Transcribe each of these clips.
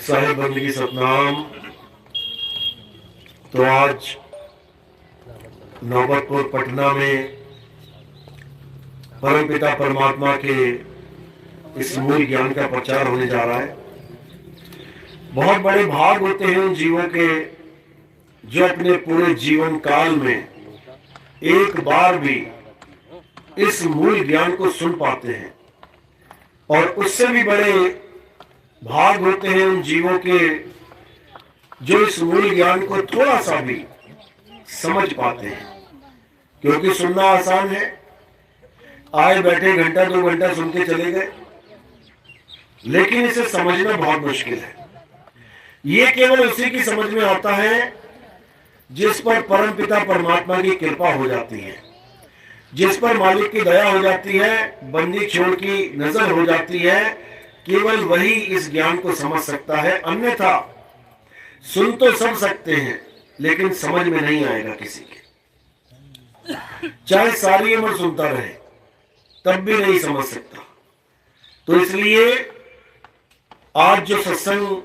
साहिब बंदगी सतनाम। तो आज नौबतपुर पटना में परमपिता परमात्मा के इस मूल ज्ञान का प्रचार होने जा रहा है। बहुत बड़े भाग होते हैं उन जीवों के जो अपने पूरे जीवन काल में एक बार भी इस मूल ज्ञान को सुन पाते हैं, और उससे भी बड़े भाग होते हैं उन जीवों के जो इस मूल ज्ञान को थोड़ा सा भी समझ पाते हैं। क्योंकि सुनना आसान है, आए बैठे घंटा 2 घंटा सुन के चले गए, लेकिन इसे समझना बहुत मुश्किल है। ये केवल उसी की समझ में आता है जिस पर परमपिता परमात्मा की कृपा हो जाती है, जिस पर मालिक की दया हो जाती है, बंदी छोड़ की नजर हो जाती है। केवल वही इस ज्ञान को समझ सकता है, अन्यथा सुन तो सब सकते हैं लेकिन समझ में नहीं आएगा किसी के। चाहे सारी उम्र सुनता रहे तब भी नहीं समझ सकता। तो इसलिए आज जो सत्संग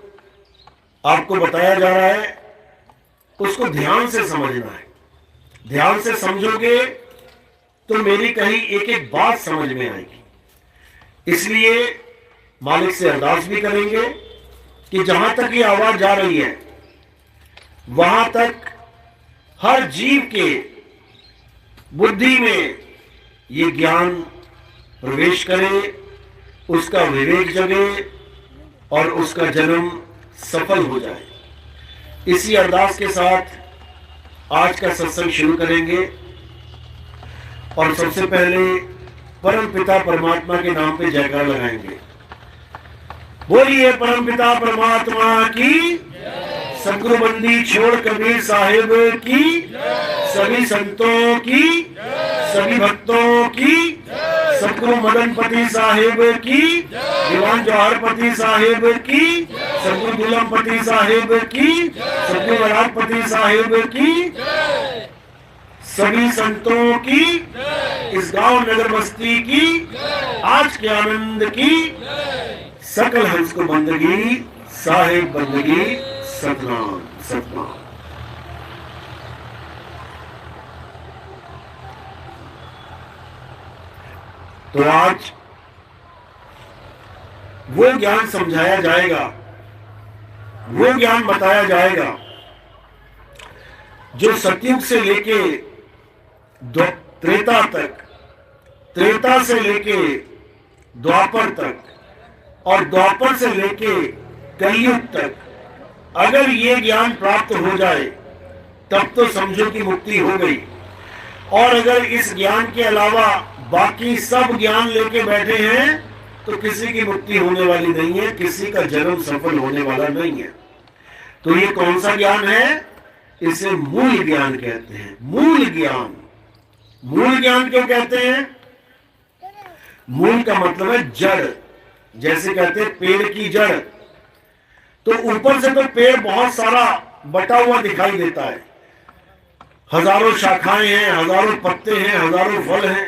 आपको बताया जा रहा है उसको ध्यान से समझना है। ध्यान से समझोगे तो मेरी कही एक एक बात समझ में आएगी। इसलिए मालिक से अरदास भी करेंगे कि जहां तक ये आवाज जा रही है वहां तक हर जीव के बुद्धि में ये ज्ञान प्रवेश करे, उसका विवेक जगे और उसका जन्म सफल हो जाए। इसी अरदास के साथ आज का सत्संग शुरू करेंगे। और सबसे पहले परम पिता परमात्मा के नाम पे जयकार लगाएंगे। बोलिए परम पिता परमात्मा की, सदगुरु बंदी छोड़ कबीर साहिब की, सभी संतों की, सभी भक्तों की, सदगुरु मदनपति साहिब की, दीवान जौहरपति साहिब की, सदगुरु दुल्लमपति साहिब की, सदगुरु वराहपति साहिब की, सभी संतों की, इस गांव नगर बस्ती की, आज के आनंद की, सकल हंस को बंदगी, साहिब बंदगी सतनाम सतनाम। तो आज वो ज्ञान समझाया जाएगा, वो ज्ञान बताया जाएगा जो सतयुग से लेके त्रेता तक, त्रेता से लेके द्वापर तक और द्वापर से लेके कलयुग तक अगर ये ज्ञान प्राप्त हो जाए तब तो समझो कि मुक्ति हो गई। और अगर इस ज्ञान के अलावा बाकी सब ज्ञान लेके बैठे हैं तो किसी की मुक्ति होने वाली नहीं है, किसी का जन्म सफल होने वाला नहीं है। तो ये कौन सा ज्ञान है? इसे मूल ज्ञान कहते हैं। मूल ज्ञान। मूल ज्ञान क्यों कहते हैं? मूल का मतलब है जड़, जैसे कहते हैं पेड़ की जड़। तो ऊपर से तो पेड़ बहुत सारा बटा हुआ दिखाई देता है, हजारों शाखाएं हैं, हजारों पत्ते हैं, हजारों फल हैं,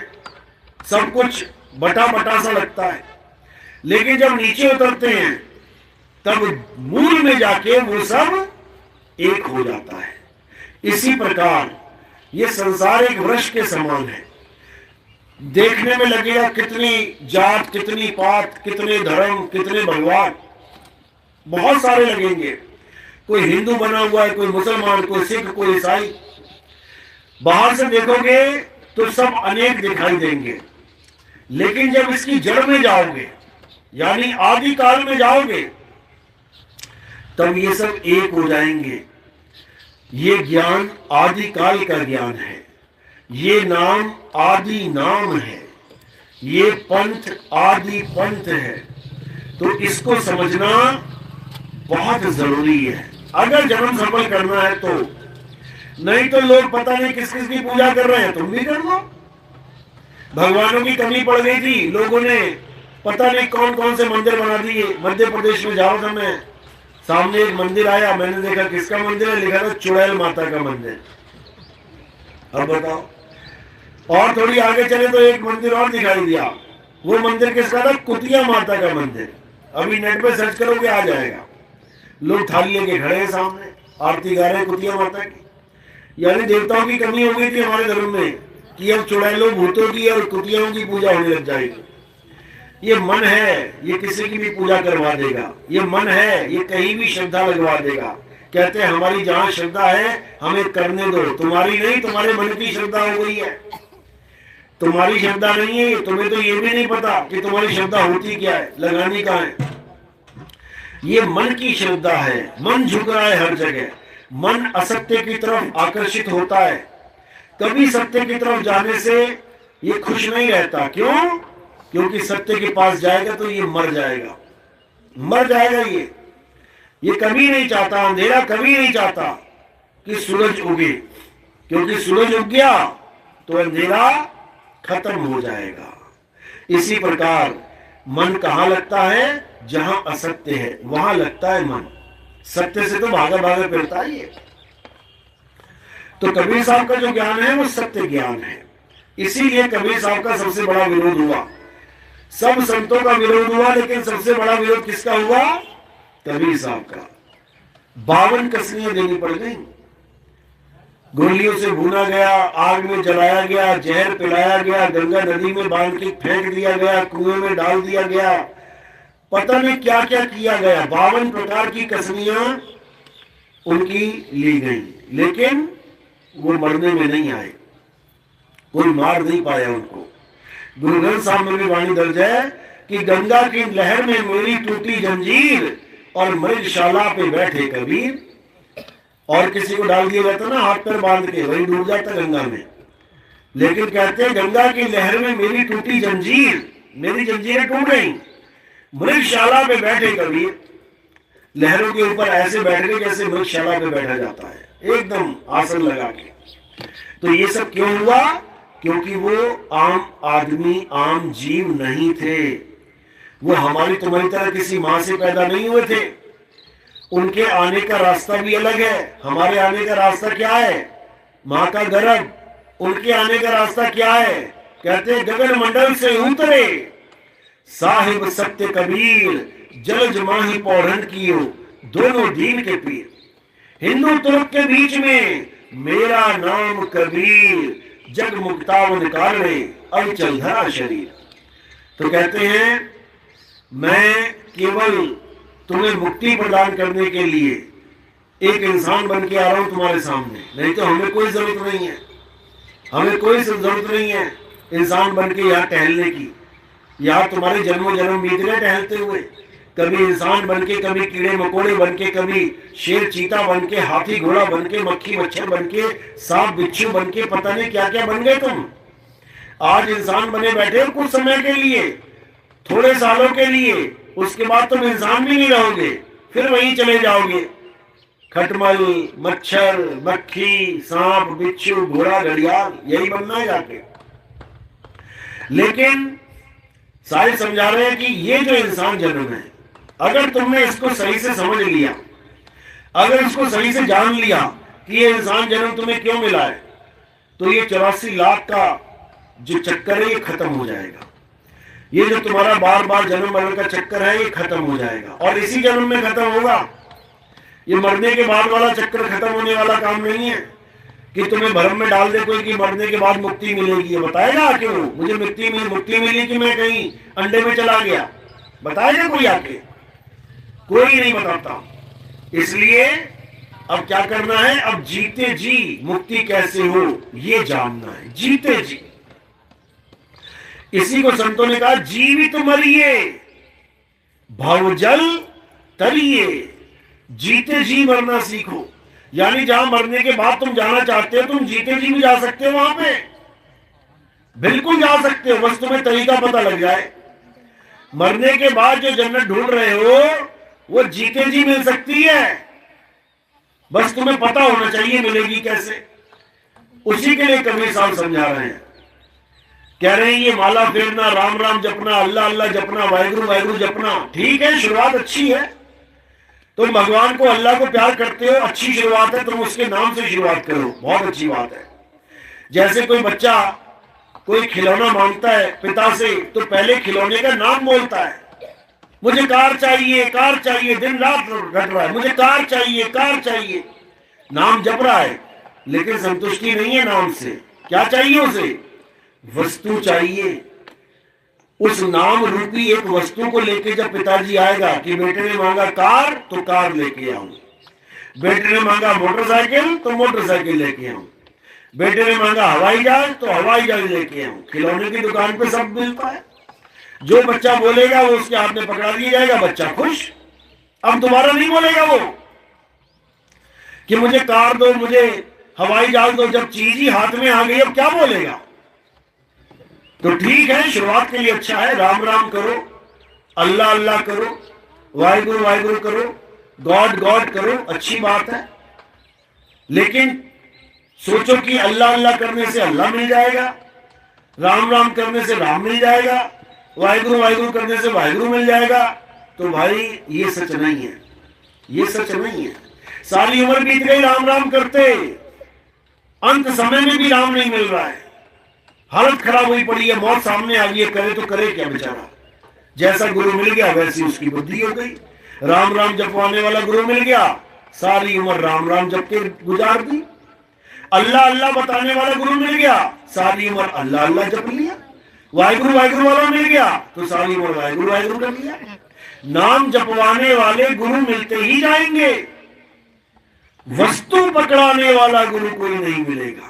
सब कुछ बटा बटा सा लगता है। लेकिन जब नीचे उतरते हैं तब मूल में जाके वो सब एक हो जाता है। इसी प्रकार ये संसार एक वृक्ष के समान है। देखने में लगेगा कितनी जात, कितनी पात, कितने धर्म, कितने भगवान, बहुत सारे लगेंगे। कोई हिंदू बना हुआ है, कोई मुसलमान, कोई सिख, कोई ईसाई। बाहर से देखोगे तो सब अनेक दिखाई देंगे, लेकिन जब इसकी जड़ में जाओगे यानी आदि काल में जाओगे तब ये सब एक हो जाएंगे। ये ज्ञान आदि काल का ज्ञान है, ये नाम आदि नाम है, ये पंथ आदि पंथ है। तो इसको समझना बहुत जरूरी है अगर जन्म सफल करना है तो। नहीं तो लोग पता नहीं किस किस की पूजा कर रहे हैं, तुम भी कर लो। भगवानों की कमी पड़ गई थी, लोगों ने पता नहीं कौन कौन से मंदिर बना दिए। मध्य प्रदेश में जाओ था मैं, सामने एक मंदिर आया, मैंने देखा किसका मंदिर है, लिखा था चुड़ैल माता का मंदिर। अब बताओ। और थोड़ी आगे चले तो एक मंदिर और दिखाई दिया, वो मंदिर किसका था? कुतिया माता का मंदिर। अभी नेट पे सर्च करोगे आ जाएगा। लोग थाली लेके खड़े हैं सामने, आरती गा रहे हैं कुतिया माता की। यानी देवताओं की कमी हो गई थी हमारे धर्म में कि अब चुड़ैलों भूतों की और कुतियों की पूजा होने लग जाएगी। ये मन है, ये किसी की भी पूजा करवा देगा। ये मन है, ये कहीं भी श्रद्धा लगवा देगा। कहते हैं हमारी जहां श्रद्धा है हमें करने दो, तुम्हारी नहीं, तुम्हारे मन की श्रद्धा हो गई है, तुम्हारी श्रद्धा नहीं है। तुम्हें तो ये भी नहीं पता कि तुम्हारी श्रद्धा होती क्या है, लगानी कहाँ है। ये मन की श्रद्धा है। मन झुक रहा है हर जगह। मन असत्य की तरफ आकर्षित होता है। कभी सत्य की तरफ जाने से ये खुश नहीं रहता। क्यों? क्योंकि सत्य के पास जाएगा तो ये मर जाएगा, मर जाएगा। ये कभी नहीं चाहता, अंधेरा कभी नहीं चाहता कि सूरज उगे, क्योंकि सूरज उग गया तो अंधेरा खत्म हो जाएगा। इसी प्रकार मन कहां लगता है? जहां असत्य है वहां लगता है मन। सत्य से तो भागा भागा फिरता है ये। तो कबीर साहब का जो ज्ञान है वो सत्य ज्ञान है। इसीलिए कबीर साहब का सबसे बड़ा विरोध हुआ। सब संतों का विरोध हुआ, लेकिन सबसे बड़ा विरोध किसका हुआ? कबीर साहब का। 52 कसलियां देनी पड़ गई। गोलियों से भूना गया, आग में जलाया गया, जहर पिलाया गया, गंगा नदी में बांध के फेंक दिया गया, कुएं में डाल दिया गया, पता नहीं क्या क्या किया गया। 52 प्रकार की कसलियां उनकी ली गई, लेकिन वो मरने में नहीं आए, कोई मार नहीं पाया उनको। गुरु ग्रंथ साहब में भी वाणी दर्ज है कि गंगा की लहर में मेरी टूटी जंजीर और मृगशाला पे बैठे कबीर। और किसी को डाल दिया जाता ना हाथ पर बांध के, वही डूब जाता गंगा में। लेकिन कहते हैं गंगा की लहर में मेरी टूटी जंजीर, मेरी जंजीरें टूट गई। मृगशाला पे बैठे कबीर, लहरों के ऊपर ऐसे बैठ गए जैसे मृगशाला पे बैठा जाता है, एकदम आसन लगा के। तो ये सब क्यों हुआ? क्योंकि वो आम आदमी, आम जीव नहीं थे। वो हमारी तुम्हारी तरह किसी मां से पैदा नहीं हुए थे। उनके आने का रास्ता भी अलग है। हमारे आने का रास्ता क्या है? मां का गर्भ। उनके आने का रास्ता क्या है? कहते हैं गगन मंडल से उतरे साहिब सत्य कबीर, जलज माही पौढ़न कियो दोनों दीन के पीर। हिंदू तुर्क के बीच में मेरा नाम कबीर, जग मुक्तावन कारणे अब चल धरा शरीर। तो कहते हैं मैं केवल तुम्हें मुक्ति प्रदान करने के लिए एक इंसान बन के आ रहा हूं तुम्हारे सामने, नहीं तो हमें कोई जरूरत नहीं है। हमें कोई जरूरत नहीं है इंसान बन के यहाँ टहलने की। यहाँ तुम्हारे जन्मों जन्म बीत गए टहलते हुए। कभी इंसान बन के, कभी कीड़े मकोड़े बन के, कभी शेर चीता बन के, हाथी घोड़ा बन के, मक्खी मच्छर बन के, सांप बिच्छू बन के, पता नहीं क्या क्या बन गए तुम। आज इंसान बने बैठे हो कुछ समय के लिए, थोड़े सालों के लिए, उसके बाद तुम इंसान भी नहीं रहोगे, फिर वहीं चले जाओगे। खटमल, मच्छर, मक्खी, सांप, बिच्छू, घोड़ा, घड़ियाल, यही बनना है जाके। लेकिन साहिब समझा रहे हैं कि ये जो इंसान जन्म है, अगर तुमने इसको सही से समझ लिया, अगर इसको सही से जान लिया कि ये इंसान जन्म तुम्हें क्यों मिला है, तो ये 84 लाख का जो चक्कर है ये खत्म हो जाएगा। ये जो तुम्हारा बार बार जन्म मरण का चक्कर है ये खत्म हो जाएगा, और इसी जन्म में खत्म होगा। ये मरने के बाद वाला चक्कर खत्म होने वाला काम नहीं है कि तुम्हें भ्रम में डाल दे कोई कि मरने के बाद मुक्ति मिलेगी। ये बताएगा आके वो मुझे मुक्ति मिली कि मैं कहीं अंडे में चला गया? बताएगा कोई आके? कोई नहीं बताता। इसलिए अब क्या करना है? अब जीते जी मुक्ति कैसे हो ये जानना है, जीते जी। इसी को संतों ने कहा जीवित मरिए भवजल तरिए, जीते जी मरना सीखो। यानी जहां मरने के बाद तुम जाना चाहते हो, तुम जीते जी भी जा सकते हो वहां पे, बिल्कुल जा सकते हो, बस तुम्हें तरीका पता लग जाए। मरने के बाद जो जन्नत ढूंढ रहे हो वो जीते जी मिल सकती है, बस तुम्हें पता होना चाहिए मिलेगी कैसे। उसी के लिए कबीर साहब समझा रहे हैं, कह रहे हैं ये माला फेरना, राम राम जपना, अल्लाह अल्लाह जपना, वाहिगुरु वाहिगुरु जपना, ठीक है, शुरुआत अच्छी है। तुम भगवान को, अल्लाह को प्यार करते हो, अच्छी शुरुआत है, तुम उसके नाम से शुरुआत करो, बहुत अच्छी बात है। जैसे कोई बच्चा कोई खिलौना मांगता है पिता से, तो पहले खिलौने का नाम बोलता है, मुझे कार चाहिए, कार चाहिए, दिन रात रट रहा है, मुझे कार चाहिए, कार चाहिए। नाम जप रहा है लेकिन संतुष्टि नहीं है नाम से। क्या चाहिए उसे? वस्तु चाहिए। उस नाम रूपी एक वस्तु को लेके जब पिताजी आएगा कि बेटे ने मांगा कार तो कार लेके आऊं, बेटे ने मांगा मोटरसाइकिल तो मोटरसाइकिल लेके आऊं, बेटे ने मांगा हवाई जहाज तो हवाई जहाज लेके आऊं। खिलौने की दुकान पे सब मिलता है। जो बच्चा बोलेगा वो उसके हाथ में पकड़ा दिया जाएगा, बच्चा खुश। अब दोबारा नहीं बोलेगा वो कि मुझे कार दो, मुझे हवाई जहाज दो। जब चीज ही हाथ में आ गई अब क्या बोलेगा? तो ठीक है, शुरुआत के लिए अच्छा है, राम राम करो, अल्लाह अल्लाह करो, वाहिगुरु वाहिगुरु करो, गॉड गॉड करो, अच्छी बात है। लेकिन सोचो कि अल्लाह अल्लाह करने से अल्लाह मिल जाएगा, राम राम करने से राम मिल जाएगा, वाहिगुरु वाहिगुरु करने से वाहिगुरु मिल जाएगा। तो भाई ये सच नहीं है, ये सच नहीं है। सारी उम्र बीत गई राम राम करते, अंत समय में भी राम नहीं मिल रहा है, हालत खराब हुई पड़ी है, मौत सामने आ गई है, करे तो करे क्या बेचारा। जैसा गुरु मिल गया वैसी उसकी बुद्धि हो गई। राम राम जपवाने वाला गुरु मिल गया, सारी उम्र राम राम जप के गुजार दी। अल्लाह अल्लाह बताने वाला गुरु मिल गया, सारी उम्र अल्लाह अल्लाह जप लिया। वाहिगुरु वाहिगुरु वाला मिल गया तो सारी उम्र वाहिगुरु वाहिगुरु कर लिया। नाम जपवाने वाले गुरु मिलते ही जाएंगे, वस्तु पकड़ाने वाला गुरु कोई नहीं मिलेगा।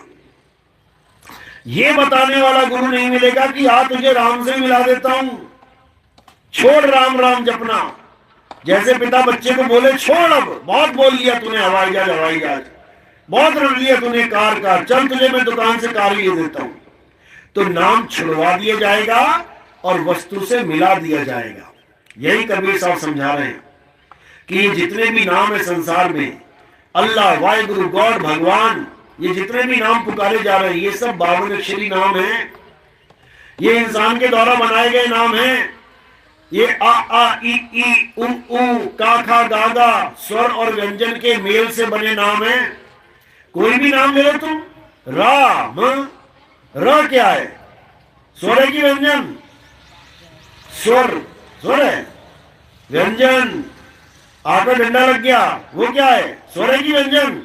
ये बताने वाला गुरु नहीं मिलेगा कि आ तुझे राम से मिला देता हूं, छोड़ राम राम जपना। जैसे पिता बच्चे को बोले छोड़, अब बहुत बोल लिया तूने हवाई जहाज हवाई जहाज, बहुत रट लिया तूने कार कार, चल तुझे मैं दुकान से कार लिए देता हूं। तो नाम छुड़वा दिया जाएगा और वस्तु से मिला दिया जाएगा। यही कबीर साहब समझा रहे हैं कि जितने भी नाम है संसार में, अल्लाह वाहिगुरु गॉड भगवान, ये जितने भी नाम पुकारे जा रहे हैं ये सब 52 अक्षरी नाम हैं। ये इंसान के द्वारा बनाए गए नाम हैं। ये आ ई उ का खा गा गा स्वर और व्यंजन के मेल से बने नाम हैं। कोई भी नाम ले लो तुम, राम, र क्या है? स्वर है कि व्यंजन? स्वर स्वर है, व्यंजन आप पे डंडा लग गया वो क्या है? स्वर है कि व्यंजन?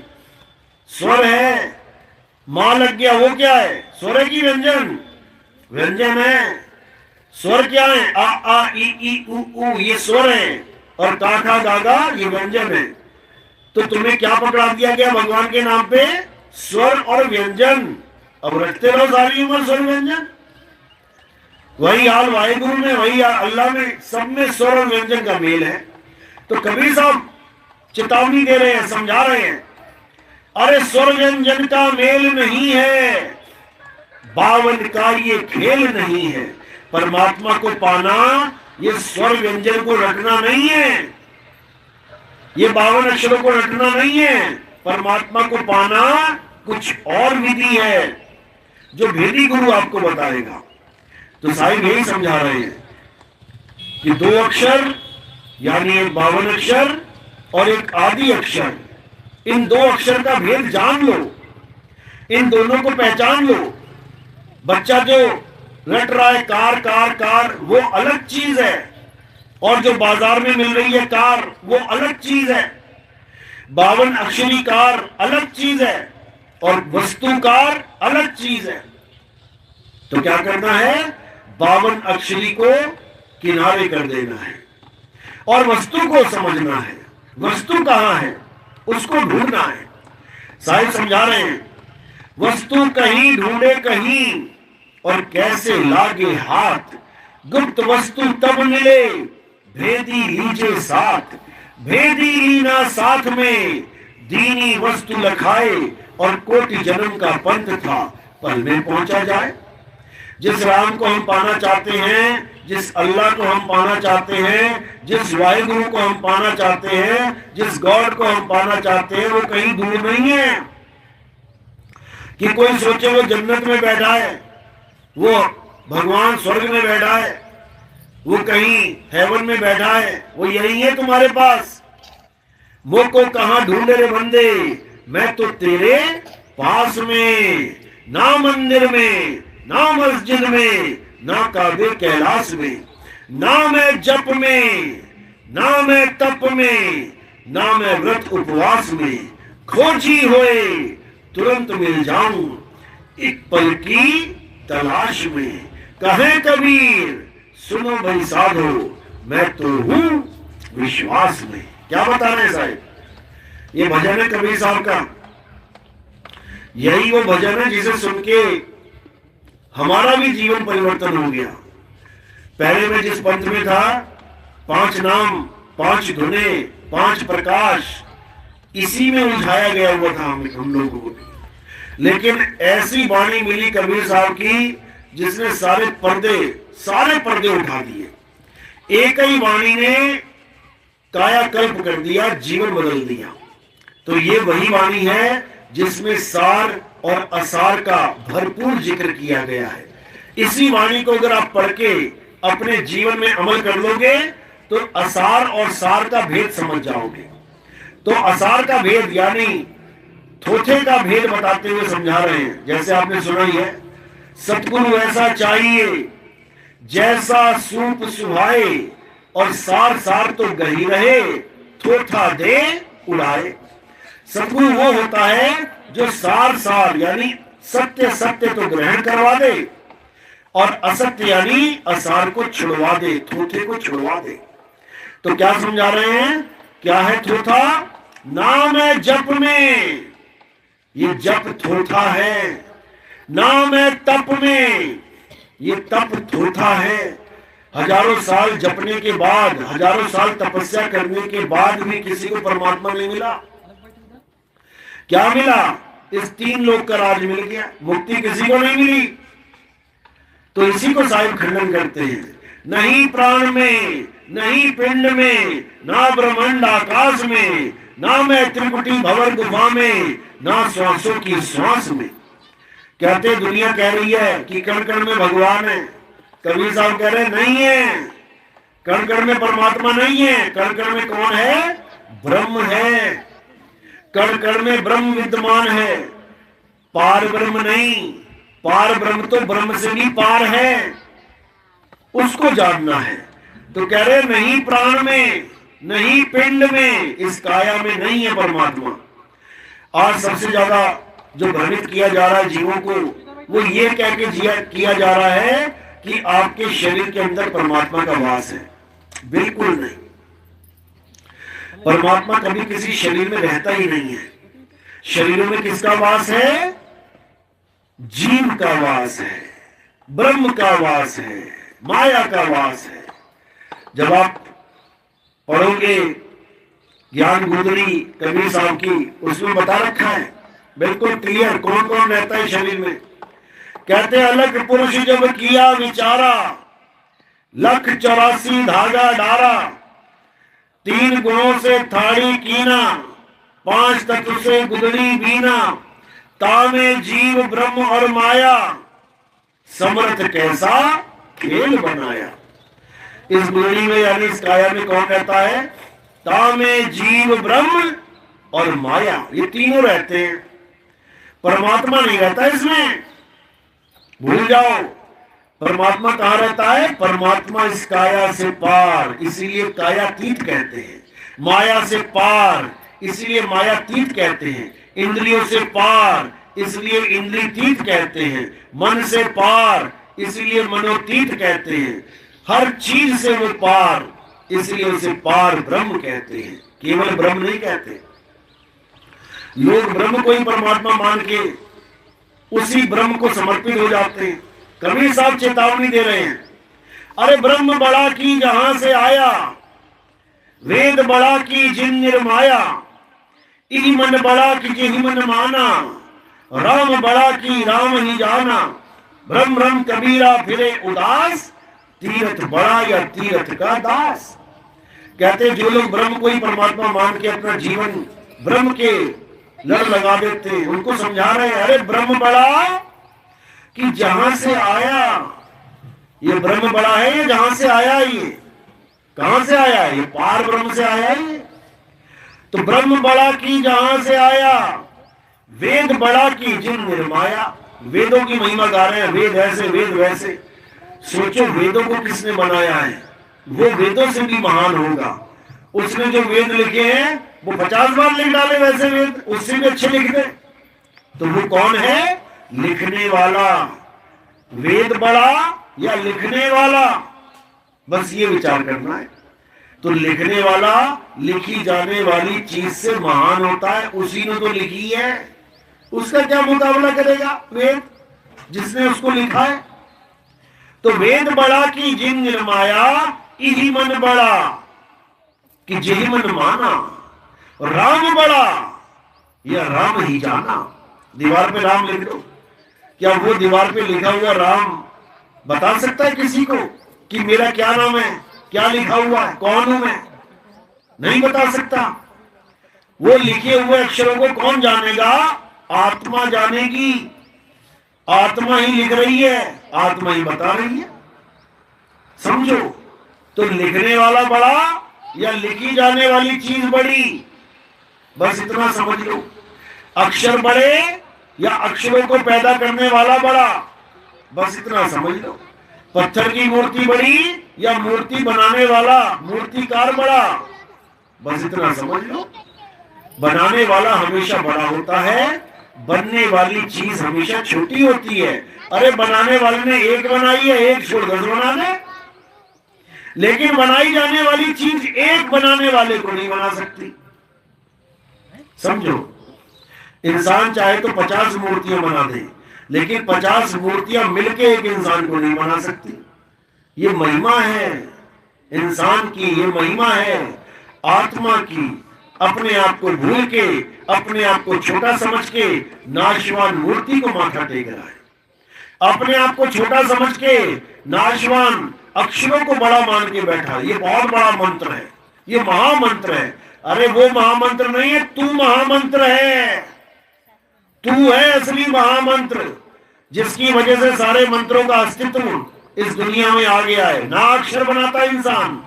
स्वर है। मां लग गया वो क्या है? स्वर है कि व्यंजन? व्यंजन है। स्वर क्या है? आ ई उ ये स्वर है और का खा गा गा ये व्यंजन है। तो तुम्हें क्या पकड़ा दिया गया भगवान के नाम पे? स्वर और व्यंजन। अब रखते रहो सारी उम्र स्वर व्यंजन। वही हाल वाहिगुरु में, वही अल्लाह में, सब में स्वर और व्यंजन का मेल है। तो कबीर साहब चेतावनी दे रहे हैं, समझा रहे हैं, अरे स्वर व्यंजन का मेल नहीं है, 52 का ये खेल नहीं है। परमात्मा को पाना ये स्वर व्यंजन को रटना नहीं है, ये 52 अक्षरों को रटना नहीं है। परमात्मा को पाना कुछ और विधि है जो भेदी गुरु आपको बताएगा। तो साहिब यही समझा रहे हैं कि 2 अक्षर यानी एक 52 अक्षर और एक आदि अक्षर, इन 2 अक्षर का भेद जान लो, इन दोनों को पहचान लो। बच्चा जो रट रहा है कार कार कार वो अलग चीज है, और जो बाजार में मिल रही है कार वो अलग चीज है। 52 अक्षरी कार अलग चीज है और वस्तु कार अलग चीज है। तो क्या करना है? 52 अक्षरी को किनारे कर देना है और वस्तु को समझना है। वस्तु कहां है उसको ढूंढना है। साहिब समझा रहे हैं, वस्तु कहीं ढूंढे कहीं और कैसे लागे हाथ, गुप्त वस्तु तब मिले भेदी लीजे साथ, भेदी लीना साथ में दीनी वस्तु लखाए और कोटि जन्म का पंथ था पल में पहुंचा जाए। जिस राम को हम पाना चाहते हैं, जिस अल्लाह को हम पाना चाहते हैं, जिस वाहिगुरु को हम पाना चाहते हैं, जिस गॉड को हम पाना चाहते हैं, वो कहीं दूर नहीं है कि कोई सोचे वो जन्नत में बैठा है, वो भगवान स्वर्ग में बैठा है, वो कहीं हेवन में बैठा है। वो यही है तुम्हारे पास। मुझको कहां ढूंढे रे बंदे, मैं तो तेरे पास में, ना मंदिर में, ना मस्जिद में, ना काबे कैलाश में, ना मैं जप में, ना मैं तप में, ना मैं व्रत उपवास में, खोजी होए तुरंत मिल जाऊं एक पल की तलाश में। कहे कबीर सुनो भाई साधो, मैं तो हूं विश्वास में। क्या बता रहे साहब, ये भजन है कबीर साहब का। यही वो भजन है जिसे सुन के हमारा भी जीवन परिवर्तन हो गया। पहले मैं जिस पंथ में था, 5 नाम, 5 धुने, 5 प्रकाश, इसी में उलझाया गया हुआ था हम लोगों को। लेकिन ऐसी वाणी मिली कबीर साहब की जिसने सारे पर्दे उठा दिए। एक ही वाणी ने कायाकल्प कर दिया, जीवन बदल दिया। तो ये वही वाणी है जिसमें सार और असार का भरपूर जिक्र किया गया है। इसी वाणी को अगर आप पढ़ के अपने जीवन में अमल कर लोगे तो असार और सार का भेद समझ जाओगे। तो असार का भेद यानी थोथे का भेद बताते हुए समझा रहे हैं। जैसे आपने सुना ही है, सतगुरु ऐसा चाहिए जैसा सूप सुहाए, और सार सार तो गही रहे, थोथा दे उड़ाए। सतगुरु वो होता है जो सार सार यानी सत्य सत्य तो ग्रहण करवा दे, और असत्य यानी असार को छुड़वा दे, थोथे को छुड़वा दे। तो क्या समझा रहे हैं, क्या है थोथा? नाम है जप में, ये जप थोथा है। नाम है तप में, ये तप थोथा है। हजारों साल जपने के बाद, हजारों साल तपस्या करने के बाद भी किसी को परमात्मा नहीं मिला। क्या मिला? इस 3 लोक का राज मिल गया, मुक्ति किसी को नहीं मिली। तो इसी को साहिब खंडन करते हैं। नहीं प्राण में, नहीं पिंड में, ना ब्रह्मांड आकाश में, ना मैं त्रिकुटी भंवर गुफा में, ना श्वासों की श्वास में। कहते दुनिया कह रही है कि कण कण में भगवान है। कबीर साहब कह रहे नहीं है, कण कण में परमात्मा नहीं है। कण कण में कौन है? ब्रह्म है। कण कण में ब्रह्म विद्यमान है, पार ब्रह्म नहीं। पार ब्रह्म तो ब्रह्म से भी पार है, उसको जानना है। तो कह रहे नहीं प्राण में, नहीं पिंड में, इस काया में नहीं है परमात्मा। आज सबसे ज्यादा जो भ्रमित किया जा रहा है जीवों को, वो ये कह के किया जा रहा है कि आपके शरीर के अंदर परमात्मा का वास है। बिल्कुल नहीं, परमात्मा कभी किसी शरीर में रहता ही नहीं है। शरीरों में किसका वास है? जीव का वास है, ब्रह्म का वास है, माया का वास है। जब आप पढ़ोगे ज्ञान गुदरी कबीर साहब की, उसमें बता रखा है बिल्कुल क्लियर कौन कौन रहता है शरीर में। कहते अलग पुरुष जब किया विचारा, 184 धागा डारा, 3 गुणों से थाड़ी कीना, 5 तत्व से गुदड़ी बीना, तामे जीव ब्रह्म और माया, समर्थ कैसा खेल बनाया। इस गुदड़ी में यानी इस काया में कौन रहता है? तामे जीव ब्रह्म और माया, ये तीनों रहते हैं। परमात्मा नहीं रहता इसमें, भूल जाओ। परमात्मा कहां रहता है? परमात्मा इस काया से पार, इसीलिए कायातीत कहते हैं। माया से पार, इसलिए मायातीत कहते हैं। इंद्रियों से पार, इसलिए इंद्रियतीत कहते हैं। मन से पार, इसलिए मनोतीत कहते हैं। हर चीज से वो पार, इसलिए उसे पार ब्रह्म कहते हैं, केवल ब्रह्म नहीं कहते। लोग ब्रह्म को ही परमात्मा मान के उसी ब्रह्म को समर्पित हो जाते हैं। कबीर साहब चेतावनी दे रहे हैं, अरे ब्रह्म बड़ा की जहां से आया, वेद बड़ा की जिन निर्माया, इही मन बड़ा की जिहि मन माना, राम बड़ा की राम ही जाना, ब्रह्म ब्रह्म कबीरा फिरे उदास, तीरथ बड़ा या तीरथ का दास। कहते जो लोग ब्रह्म को ही परमात्मा मान के अपना जीवन ब्रह्म के लड़ लगा देते हैं, उनको समझा रहे हैं, अरे ब्रह्म बड़ा कि जहां से आया, ये ब्रह्म बड़ा है, ये जहां से आया, ये कहां से आया? ये पार ब्रह्म से आया है। तो ब्रह्म बड़ा की जहां से आया, वेद बड़ा की जिन निर्माया। वेदों की महिमा गा रहे हैं, वेद ऐसे वेद वैसे। सोचो वेदों को किसने बनाया है? वो वेदों से भी महान होगा। उसने जो वेद लिखे हैं वो 50 बार लिख डाले वैसे वेद, उससे भी अच्छे लिख दे। तो वो कौन है? लिखने वाला। वेद बड़ा या लिखने वाला, बस ये विचार करना है। तो लिखने वाला लिखी जाने वाली चीज से महान होता है, उसी ने तो लिखी है, उसका क्या मुकाबला करेगा वेद जिसने उसको लिखा है? तो वेद बड़ा की जिन निर्माया, इही मन बड़ा कि जेहि मन माना। राम बड़ा या राम ही जाना। दीवार पे राम लिख दो, क्या वो दीवार पे लिखा हुआ राम बता सकता है किसी को कि मेरा क्या नाम है, क्या लिखा हुआ है, कौन हूं मैं? नहीं बता सकता। वो लिखे हुए अक्षरों को कौन जानेगा? आत्मा जानेगी। आत्मा ही लिख रही है, आत्मा ही बता रही है। समझो। तो लिखने वाला बड़ा या लिखी जाने वाली चीज बड़ी, बस इतना समझ लो। अक्षर बड़े या अक्षरों को पैदा करने वाला बड़ा, बस इतना समझ लो। पत्थर की मूर्ति बड़ी या मूर्ति बनाने वाला मूर्तिकार बड़ा, बस इतना समझ लो। बनाने वाला हमेशा बड़ा होता है, बनने वाली चीज हमेशा छोटी होती है। अरे बनाने वाले ने एक बनाई है, एक छोड़ 10 बना दे, लेकिन बनाई जाने वाली चीज एक बनाने वाले को नहीं बना सकती। समझो। इंसान चाहे तो 50 मूर्तियां बना दे, लेकिन 50 मूर्तियां मिलके एक इंसान को नहीं बना सकती। ये महिमा है इंसान की, ये महिमा है आत्मा की। अपने आप को भूल के, अपने आप को छोटा समझ के नाशवान मूर्ति को माथा टेक रहा है। अपने आप को छोटा समझ के नाशवान अक्षरों को बड़ा मान के बैठा। ये बहुत बड़ा मंत्र है, ये महामंत्र है। अरे वो महामंत्र नहीं है, तू महामंत्र है। तू है असली महामंत्र, जिसकी वजह से सारे मंत्रों का अस्तित्व इस दुनिया में आ गया है। ना अक्षर बनाता इंसान,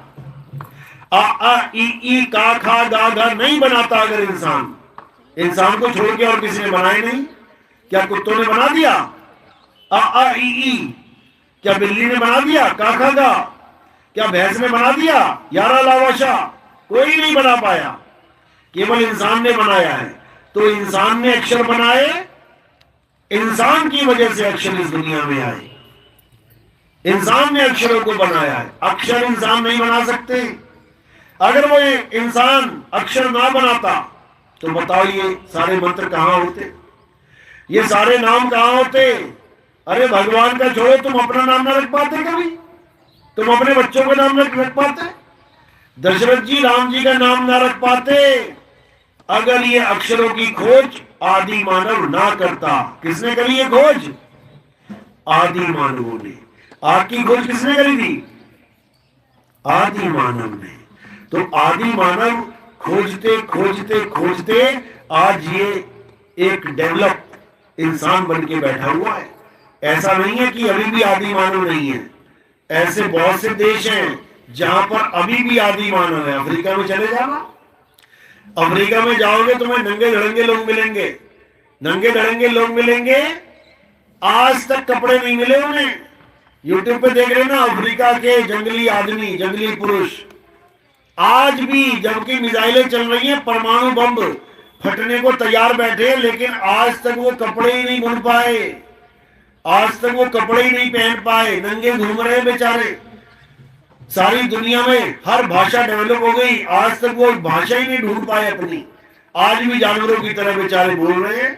आ आ ई ई का खा गा गा नहीं बनाता अगर इंसान को छोड़ के और किसी ने बनाए नहीं। क्या कुत्तों ने बना दिया? आ आ ई क्या बिल्ली ने बना दिया? का खा गा। क्या भैंस ने बना दिया? यारा लावाशा। कोई नहीं बना पाया, केवल इंसान ने बनाया है। तो इंसान ने अक्षर बनाए, इंसान की वजह से अक्षर इस दुनिया में आए। इंसान ने अक्षरों को बनाया है, अक्षर इंसान नहीं बना सकते। अगर वो इंसान अक्षर ना बनाता तो बताओ ये सारे मंत्र कहां होते, ये सारे नाम कहां होते? अरे भगवान का छोड़ो, तुम अपना नाम ना रख पाते कभी? तुम अपने बच्चों का नाम ना रख पाते? दशरथ जी राम जी का नाम ना रख पाते अगर ये अक्षरों की खोज आदि मानव ना करता। किसने करी ये खोज? आदि मानवों ने। आग की खोज किसने करी थी? आदि मानव ने। तो आदि मानव खोजते खोजते खोजते आज ये एक डेवलप इंसान बन के बैठा हुआ है। ऐसा नहीं है कि अभी भी आदि मानव नहीं है। ऐसे बहुत से देश हैं जहां पर अभी भी आदि मानव है। अफ्रीका में चले जाना, अफ्रीका में जाओगे तुम्हें नंगे धड़ंगे लोग मिलेंगे, नंगे धड़ंगे लोग मिलेंगे। आज तक कपड़े नहीं मिले उन्हें। यूट्यूब पे देख रहे ना अफ्रीका के जंगली आदमी, जंगली पुरुष, आज भी जबकि मिसाइलें चल रही हैं, परमाणु बम फटने को तैयार बैठे, लेकिन आज तक वो कपड़े ही नहीं बुन पाए, आज तक वो कपड़े ही नहीं पहन पाए, नंगे घूम रहे बेचारे। सारी दुनिया में हर भाषा डेवलप हो गई, आज तक वो भाषा ही नहीं ढूंढ पाए अपनी। आज भी जानवरों की तरह बेचारे बोल रहे हैं।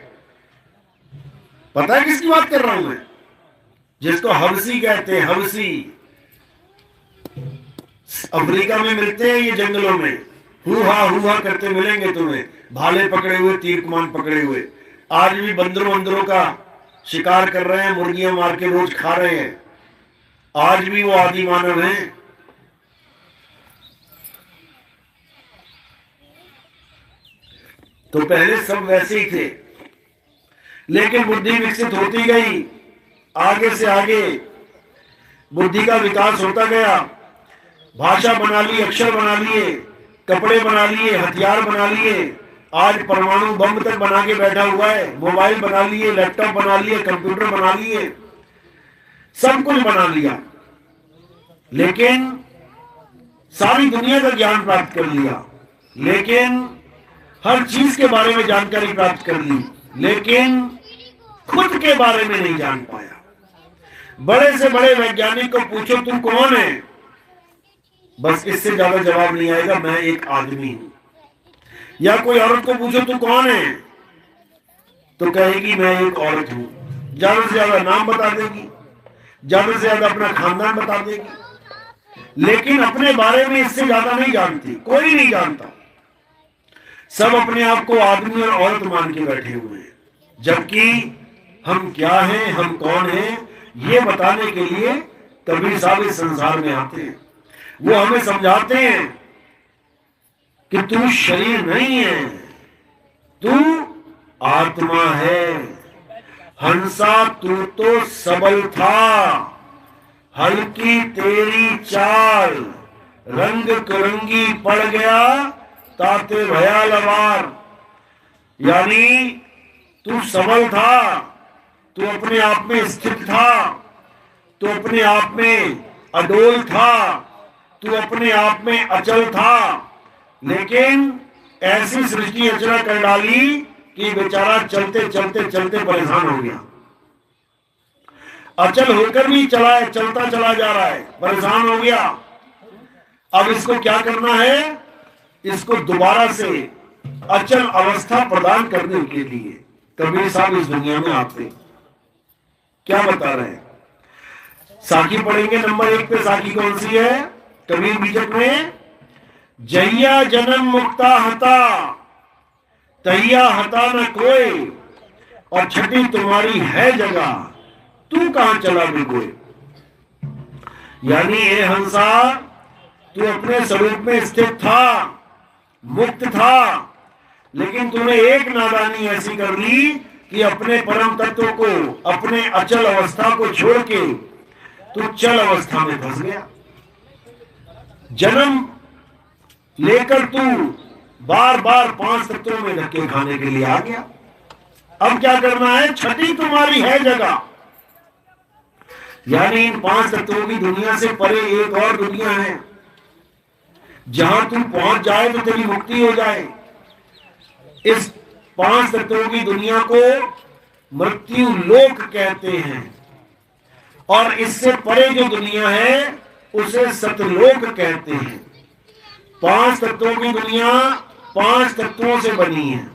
पता है किसकी बात कर रहा हूं मैं? जिसको हवसी कहते हैं, हवसी। अफ्रीका में मिलते हैं ये जंगलों में, हुआ करते मिलेंगे तुम्हें, भाले पकड़े हुए, तीर कमान पकड़े हुए। आज भी बंदरों का शिकार कर रहे हैं, मुर्गियां मार के रोज खा रहे हैं। आज भी वो आदि मानव हैं। तो पहले सब वैसे ही थे, लेकिन बुद्धि विकसित होती गई, आगे से आगे बुद्धि का विकास होता गया। भाषा बना ली, अक्षर बना लिए, कपड़े बना लिए, हथियार बना लिए। आज परमाणु बम तक बना के बैठा हुआ है। मोबाइल बना लिए, लैपटॉप बना लिए, कंप्यूटर बना लिए, सब कुछ बना लिया। लेकिन सारी दुनिया का ज्ञान प्राप्त कर लिया, लेकिन हर चीज के बारे में जानकारी प्राप्त कर ली, लेकिन खुद के बारे में नहीं जान पाया। बड़े से बड़े वैज्ञानिक को पूछो तुम कौन है, बस इससे ज्यादा जवाब नहीं आएगा, मैं एक आदमी हूं। या कोई औरत को पूछो तू कौन है, तो कहेगी मैं एक औरत हूं। ज्यादा से ज्यादा नाम बता देगी, ज्यादा से ज्यादा अपना खानदान बता देगी, लेकिन अपने बारे में इससे ज्यादा नहीं जानती, कोई नहीं जानता। सब अपने आप को आदमी और औरत मान के बैठे हुए हैं, जबकि हम क्या हैं, हम कौन हैं, ये बताने के लिए कबीर साहब इस संसार में आते हैं। वो हमें समझाते हैं कि तू शरीर नहीं है, तू आत्मा है। हंसा तू तो सबल था, हल्की तेरी चाल, रंग करंगी पड़ गया ताते भया लवार। यानी तू सबल था, तू अपने आप में स्थित था, तू अपने आप में अडोल था, तू अपने आप में अचल था, लेकिन ऐसी सृष्टि रचना कर डाली कि बेचारा चलते चलते चलते परेशान हो गया। अचल होकर भी चलता चला जा रहा है, परेशान हो गया। अब इसको क्या करना है, इसको दोबारा से अचल अवस्था प्रदान करने के लिए कबीर साहब इस दुनिया में आते। क्या बता रहे हैं, साखी पढ़ेंगे नंबर 1 पे। साखी कौन सी है, कबीर बीजक में, जहिया जन्म मुक्ता हता तहिया हता न कोई, और छठी तुम्हारी है जगह तू कहां चला बिगोए। यानी ए हंसा, तू अपने स्वरूप में स्थित था, मुक्त था, लेकिन तूने एक नादानी ऐसी कर ली कि अपने परम तत्व को, अपने अचल अवस्था को छोड़ के तू चल अवस्था में फंस गया। जन्म लेकर तू बार बार 5 तत्वों में धक्के खाने के लिए आ गया। अब क्या करना है, छठी तुम्हारी है जगह। यानी इन 5 तत्वों की दुनिया से परे एक और दुनिया है, जहां तू पहुंच जाए तो तेरी मुक्ति हो जाए। इस 5 तत्वों की दुनिया को मृत्यु लोक कहते हैं, और इससे परे जो दुनिया है उसे सतलोक कहते हैं। 5 तत्वों की दुनिया 5 तत्वों से बनी है।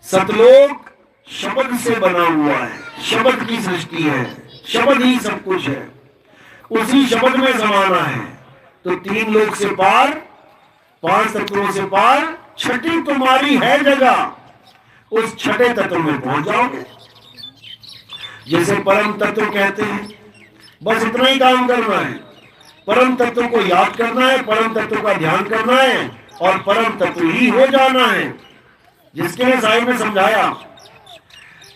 सतलोक शब्द से बना हुआ है, शब्द की सृष्टि है, शब्द ही सब कुछ है, उसी शब्द में समाना है। तो 3 लोक से पार, 5 तत्वों से पार, छठी तुम्हारी है जगह, उस छठे तत्व में पहुंच जाओगे। जैसे परम तत्व कहते हैं, बस इतना ही काम करना है, परम तत्व को याद करना है, परम तत्व का ध्यान करना है, और परम तत्व ही हो जाना है। जिसके लिए साहिब ने समझाया,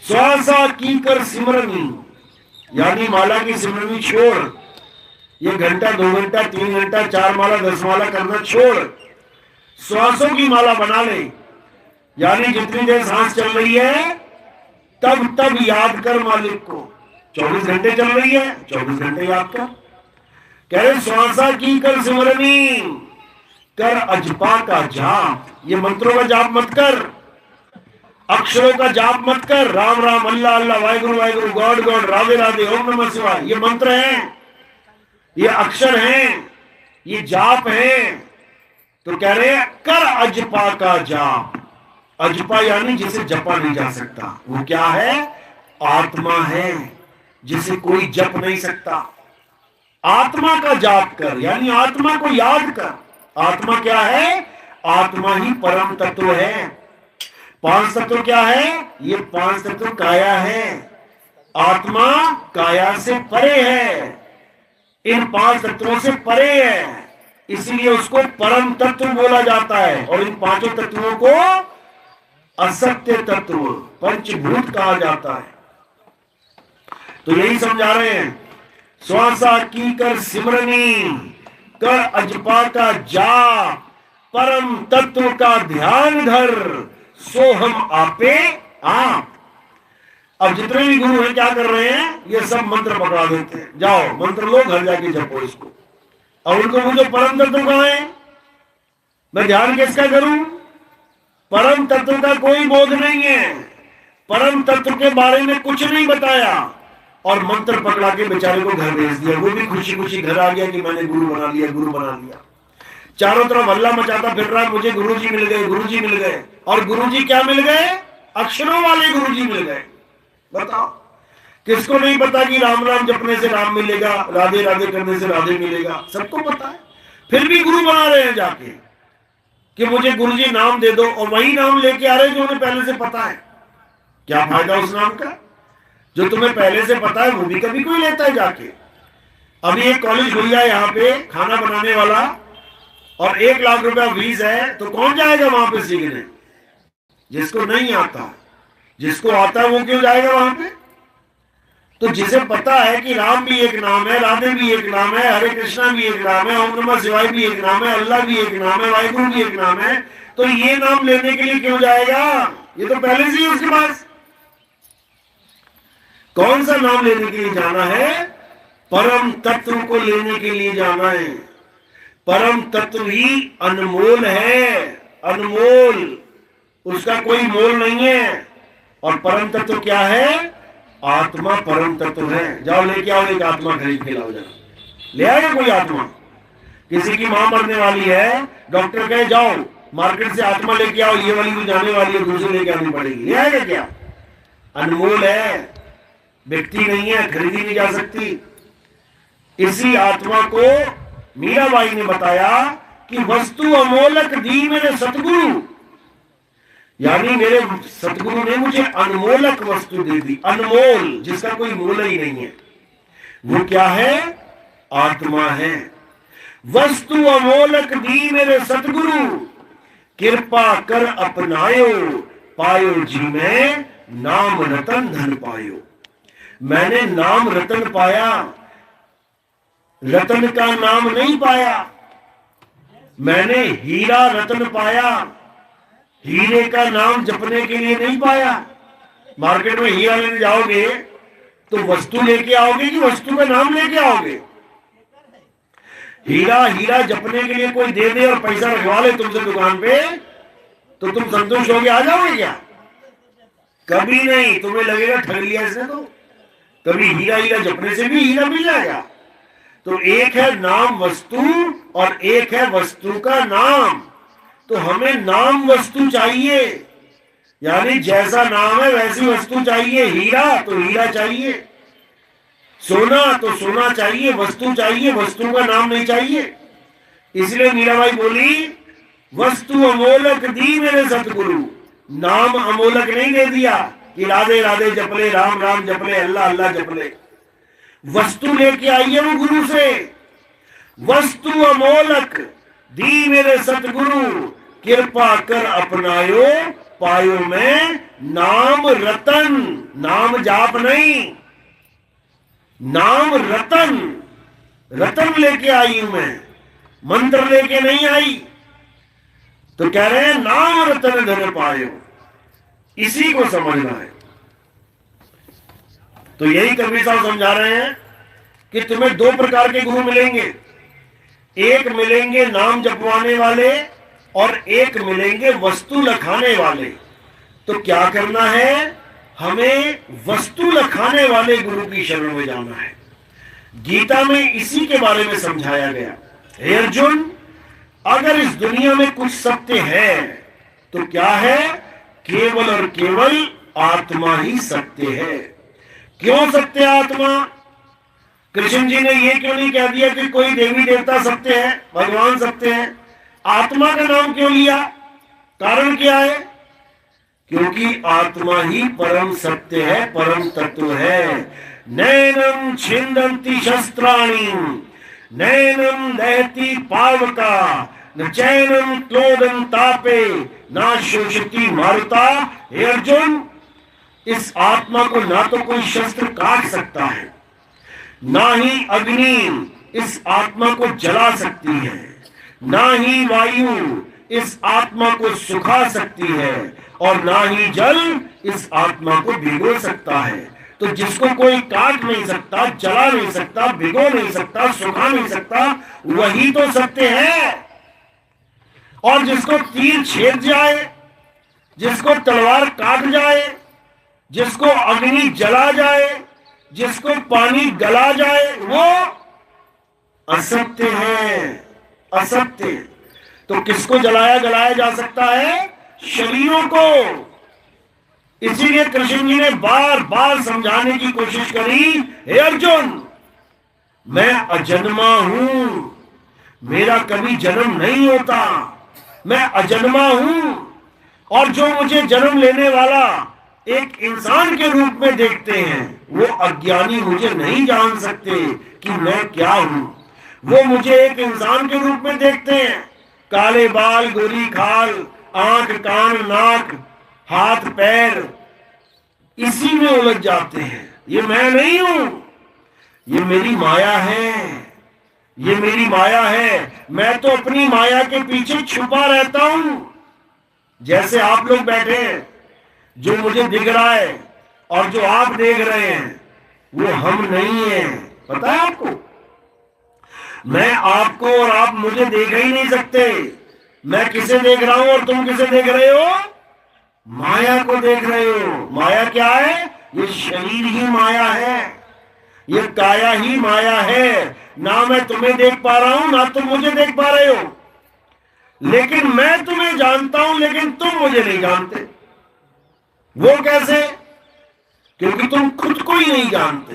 श्वासा की कर सिमरनी, यानी माला की सिमरनी छोड़, ये घंटा 2 घंटा 3 घंटा 4 माला 10 माला करना छोड़, श्वासों की माला बना ले। यानी जितनी देर सांस चल रही है तब याद कर मालिक को। 24 घंटे चल रही है, 24 घंटे याद कर। कह रहे श्वासा की कर सिमरनी, कर अजपा का जाप। ये मंत्रों का जाप मत कर, अक्षरों का जाप मत कर। राम राम, अल्लाह अल्लाह, वाहिगुरु वाहिगुरु, गॉड गॉड, राधे राधे, ओम नमः शिवाय, ये मंत्र हैं, ये अक्षर हैं, ये जाप है। तो कह रहे कर अजपा का जाप। अजपा यानी जिसे जपा नहीं जा सकता, वो क्या है, आत्मा है, जिसे कोई जप नहीं सकता। आत्मा का जाप कर, यानी आत्मा को याद कर। आत्मा क्या है, आत्मा ही परम तत्व है। 5 तत्व क्या है, ये 5 तत्व काया है। आत्मा काया से परे है, इन 5 तत्वों से परे है, इसलिए उसको परम तत्व बोला जाता है। और इन 5 तत्वों को असत्य तत्व, पंचभूत कहा जाता है। तो यही समझा रहे हैं, श्वासा की कर सिमरनी, कर अजपा का जाप, परम तत्व का ध्यान धर, सो हम आपे आप। अब जितने भी गुरु हैं क्या कर रहे हैं, ये सब मंत्र पकड़ा देते हैं, जाओ मंत्र लो, घर जाके जपो इसको। और उनको पूछो परम तत्व कहां है, मैं ध्यान किसका करूं? परम तत्व का कोई बोध नहीं है, परम तत्व के बारे में कुछ नहीं बताया, और मंत्र पकड़ा के बेचारे को घर भेज दिया। वो भी खुशी खुशी घर आ गया कि मैंने गुरु बना लिया, गुरु बना लिया। चारों तरफ हल्ला मचाता फिर रहा, मुझे गुरुजी मिल गए, गुरुजी मिल गए। और गुरुजी क्या मिल गए? अक्षरों वाले गुरुजी मिल गए। बताओ, किसको नहीं पता कि राम राम जपने से राम मिलेगा, राधे राधे करने से राधे मिलेगा? सबको पता है। फिर भी गुरु बना रहे हैं जाके कि मुझे गुरुजी नाम दे दो, और वही नाम लेके आ रहे जो उन्हें पहले से पता है। क्या फायदा उस नाम का? जो तुम्हें पहले से पता है वो भी कभी कोई लेता है जाके। अभी एक कॉलेज खुल जाए यहाँ पे खाना बनाने वाला, और 1 लाख रुपया फीस है, तो कौन जाएगा वहां पे सीखने? जिसको नहीं आता। जिसको आता है वो क्यों जाएगा वहां पे? तो जिसे पता है कि राम भी एक नाम है, राधे भी एक नाम है, हरे कृष्णा भी एक नाम है, ओम नमः शिवाय भी एक नाम है, अल्लाह भी एक नाम है, वाहिगुरु भी एक नाम है, तो ये नाम लेने के लिए क्यों जाएगा? ये तो पहले से ही उसके पास। कौन सा नाम लेने के लिए जाना है? परम तत्व को लेने के लिए जाना है। परम तत्व ही अनमोल है, अनमोल, उसका कोई मोल नहीं है। और परम तत्व क्या है? आत्मा परम तत्व है। जाओ लेके आओ एक आत्मा, खरीद के लाओ जरा। ले आएगा कोई आत्मा? किसी की मां मरने वाली है, डॉक्टर कहे जाओ मार्केट से आत्मा लेके आओ, ये वाली भी जाने वाली है, दूसरी लेके आनी पड़ेगी। ले आएगा क्या? अनमोल है, व्यक्ति नहीं है, खरीदी नहीं जा सकती। इसी आत्मा को मीराबाई ने बताया कि वस्तु अमोलक दी मेरे सतगुरु, यानी मेरे सतगुरु ने मुझे अनमोलक वस्तु दे दी। अनमोल, जिसका कोई मोल ही नहीं है। वो क्या है? आत्मा है। वस्तु अमोलक दी मेरे सतगुरु, कृपा कर अपनायो, पायो जी में नाम रतन धन पायो। मैंने नाम रतन पाया, रतन का नाम नहीं पाया। मैंने हीरा रतन पाया, हीरे का नाम जपने के लिए नहीं पाया। मार्केट में हीरा लेने जाओगे तो वस्तु लेके आओगे कि वस्तु का नाम लेके आओगे? हीरा हीरा जपने के लिए कोई दे दे और पैसा रखवा ले तुमसे दुकान पे, तो तुम संतुष्ट होगे आ जाओगे क्या? कभी नहीं। तुम्हें लगेगा ठग लिया इसने तो। कभी हीरा हीरा जपने से भी हीरा मिल जाएगा। तो एक है नाम वस्तु और एक है वस्तु का नाम। तो हमें नाम वस्तु चाहिए, यानी जैसा नाम है वैसी वस्तु चाहिए। हीरा तो हीरा चाहिए, सोना तो सोना चाहिए, वस्तु चाहिए, वस्तु का नाम नहीं चाहिए। इसलिए मीराबाई बोली वस्तु अमोलक दी मेरे सतगुरु, नाम अमोलक नहीं दे दिया कि राधे राधे जपले, राम राम जपले, अल्लाह अल्लाह जपले। वस्तु लेके आई है वो गुरु से। वस्तु अमोलक दी मेरे सतगुरु, कृपा कर अपनायो, पायो में नाम रतन। नाम जाप नहीं, नाम रतन। रतन लेके आई हूं मैं, मंत्र लेके नहीं आई। तो कह रहे हैं नाम रतन धन पायो, इसी को समझना है। तो यही कबीर साहब समझा रहे हैं कि तुम्हें 2 प्रकार के गुरु मिलेंगे। एक मिलेंगे नाम जपवाने वाले और एक मिलेंगे वस्तु लखाने वाले। तो क्या करना है? हमें वस्तु लखाने वाले गुरु की शरण में जाना है। गीता में इसी के बारे में समझाया गया। हे अर्जुन, अगर इस दुनिया में कुछ सत्य है तो क्या है? केवल और केवल आत्मा ही सत्य है। क्यों सत्य आत्मा? कृष्ण जी ने ये क्यों नहीं कह दिया कि कोई देवी देवता सत्य है, भगवान सत्य है? आत्मा का नाम क्यों लिया? कारण क्या है? क्योंकि आत्मा ही परम सत्य है, परम तत्व है। नैनम छिंदंती शस्त्राणि, नैनम दहती पावका, न चैनम क्लोदन तापे, ना शोषती मारुता। हे अर्जुन, इस आत्मा को ना तो कोई शस्त्र काट सकता है, ना ही अग्नि इस आत्मा को जला सकती है, ना ही वायु इस आत्मा को सुखा सकती है, और ना ही जल इस आत्मा को भिगो सकता है। तो जिसको कोई काट नहीं सकता, जला नहीं सकता, भिगो नहीं सकता, सुखा नहीं सकता, वही तो सत्य है। और जिसको तीर छेद जाए, जिसको तलवार काट जाए, जिसको अग्नि जला जाए, जिसको पानी गला जाए, वो असत्य है, असत्य। तो किसको जलाया गलाया जा सकता है? शरीरों को। इसीलिए कृष्ण जी ने बार बार समझाने की कोशिश करी, हे अर्जुन, मैं अजन्मा हूं, मेरा कभी जन्म नहीं होता, मैं अजन्मा हूं। और जो मुझे जन्म लेने वाला एक इंसान के रूप में देखते हैं, वो अज्ञानी मुझे नहीं जान सकते कि मैं क्या हूं। वो मुझे एक इंसान के रूप में देखते हैं, काले बाल, गोरी खाल, आंख, कान, नाक, हाथ, पैर, इसी में उलझ जाते हैं। ये मैं नहीं हूं, ये मेरी माया है, ये मेरी माया है। मैं तो अपनी माया के पीछे छुपा रहता हूं। जैसे आप लोग बैठे हैं, जो मुझे दिख रहा है और जो आप देख रहे हैं, वो हम नहीं है। पता है आपको? मैं आपको और आप मुझे देख ही नहीं सकते। मैं किसे देख रहा हूं और तुम किसे देख रहे हो? माया को देख रहे हो। माया क्या है? ये शरीर ही माया है, ये काया ही माया है। ना मैं तुम्हें देख पा रहा हूं, ना तुम मुझे देख पा रहे हो। लेकिन मैं तुम्हें जानता हूं, लेकिन तुम मुझे नहीं जानते। वो कैसे? क्योंकि तुम खुद को ही नहीं जानते।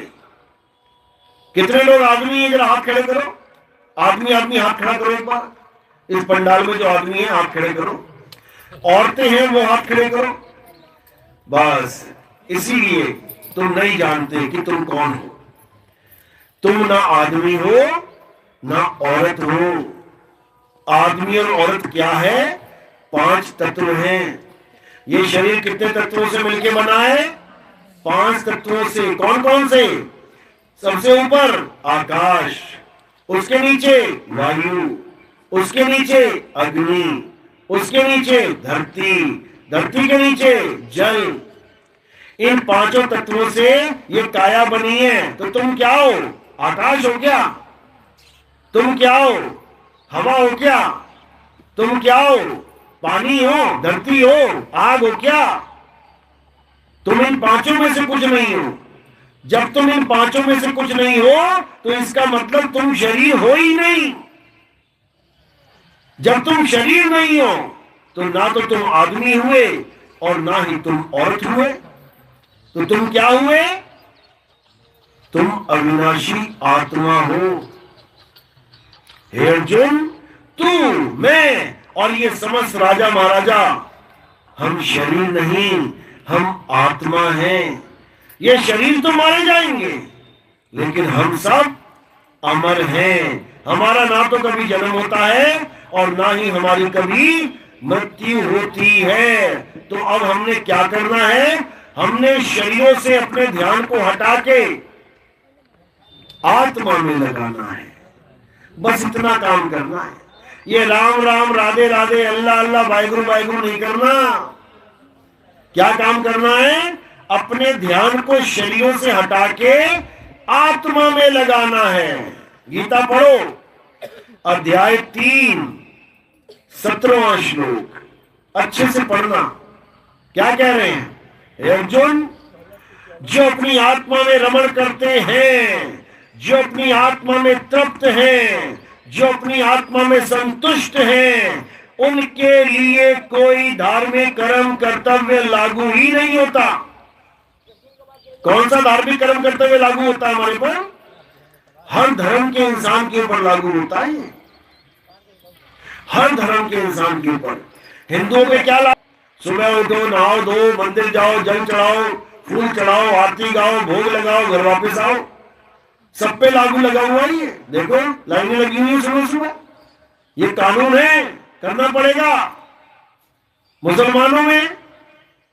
कितने लोग आदमी हैं? जरा हाथ खड़े करो। आदमी आदमी हाथ खड़ा करो एक बार। इस पंडाल में जो आदमी है, हाथ खड़े करो। औरतें हैं, वो हाथ खड़े करो। बस इसीलिए तुम नहीं जानते कि तुम कौन हो। तुम ना आदमी हो, ना औरत हो। आदमी और औरत क्या है? 5 तत्व हैं। ये शरीर कितने तत्वों से मिलकर बना है? 5 तत्वों से। कौन कौन से? सबसे ऊपर आकाश, उसके नीचे वायु, उसके नीचे अग्नि, उसके नीचे धरती, धरती के नीचे जल। इन 5 तत्वों से ये काया बनी है। तो तुम क्या हो? आकाश हो क्या? तुम क्या हो? हवा हो क्या? तुम क्या हो? पानी हो, धरती हो, आग हो क्या? तुम इन 5 में से कुछ नहीं हो। जब तुम इन 5 में से कुछ नहीं हो, तो इसका मतलब तुम शरीर हो ही नहीं। जब तुम शरीर नहीं हो, तो ना तो तुम आदमी हुए और ना ही तुम औरत हुए। तो तुम क्या हुए? तुम अविनाशी आत्मा हो। हे अर्जुन, तू, मैं और ये समस्त राजा महाराजा, हम शरीर नहीं, हम आत्मा हैं। ये शरीर तो मारे जाएंगे, लेकिन हम सब अमर हैं। हमारा ना तो कभी जन्म होता है और ना ही हमारी कभी मृत्यु होती है। तो अब हमने क्या करना है? हमने शरीरों से अपने ध्यान को हटा के आत्मा में लगाना है। बस इतना काम करना है। ये राम राम, राधे राधे, अल्लाह अल्लाह, वाहिगुरु वाहिगुरु नहीं करना। क्या काम करना है? अपने ध्यान को शरीरों से हटा के आत्मा में लगाना है। गीता पढ़ो, अध्याय 3, 17वां श्लोक अच्छे से पढ़ना। क्या कह रहे हैं? हे अर्जुन, जो अपनी आत्मा में रमण करते हैं, जो अपनी आत्मा में तृप्त हैं, जो अपनी आत्मा में संतुष्ट हैं, उनके लिए कोई धार्मिक कर्म कर्तव्य लागू ही नहीं होता। कौन सा धार्मिक कर्म कर्तव्य लागू होता है हमारे पर? हर धर्म के इंसान के ऊपर लागू होता है। हर धर्म के इंसान के ऊपर। हिंदुओं में क्या लागू? सुबह उठो, नहाओ धो, मंदिर जाओ, जल चढ़ाओ, फूल चढ़ाओ, आरती गाओ, भोग लगाओ, घर वापस आओ। सब पे लागू लगा हुआ है। ये देखो, लाइनें लगी हुई है सुबह सुबह। ये कानून है, करना पड़ेगा। मुसलमानों में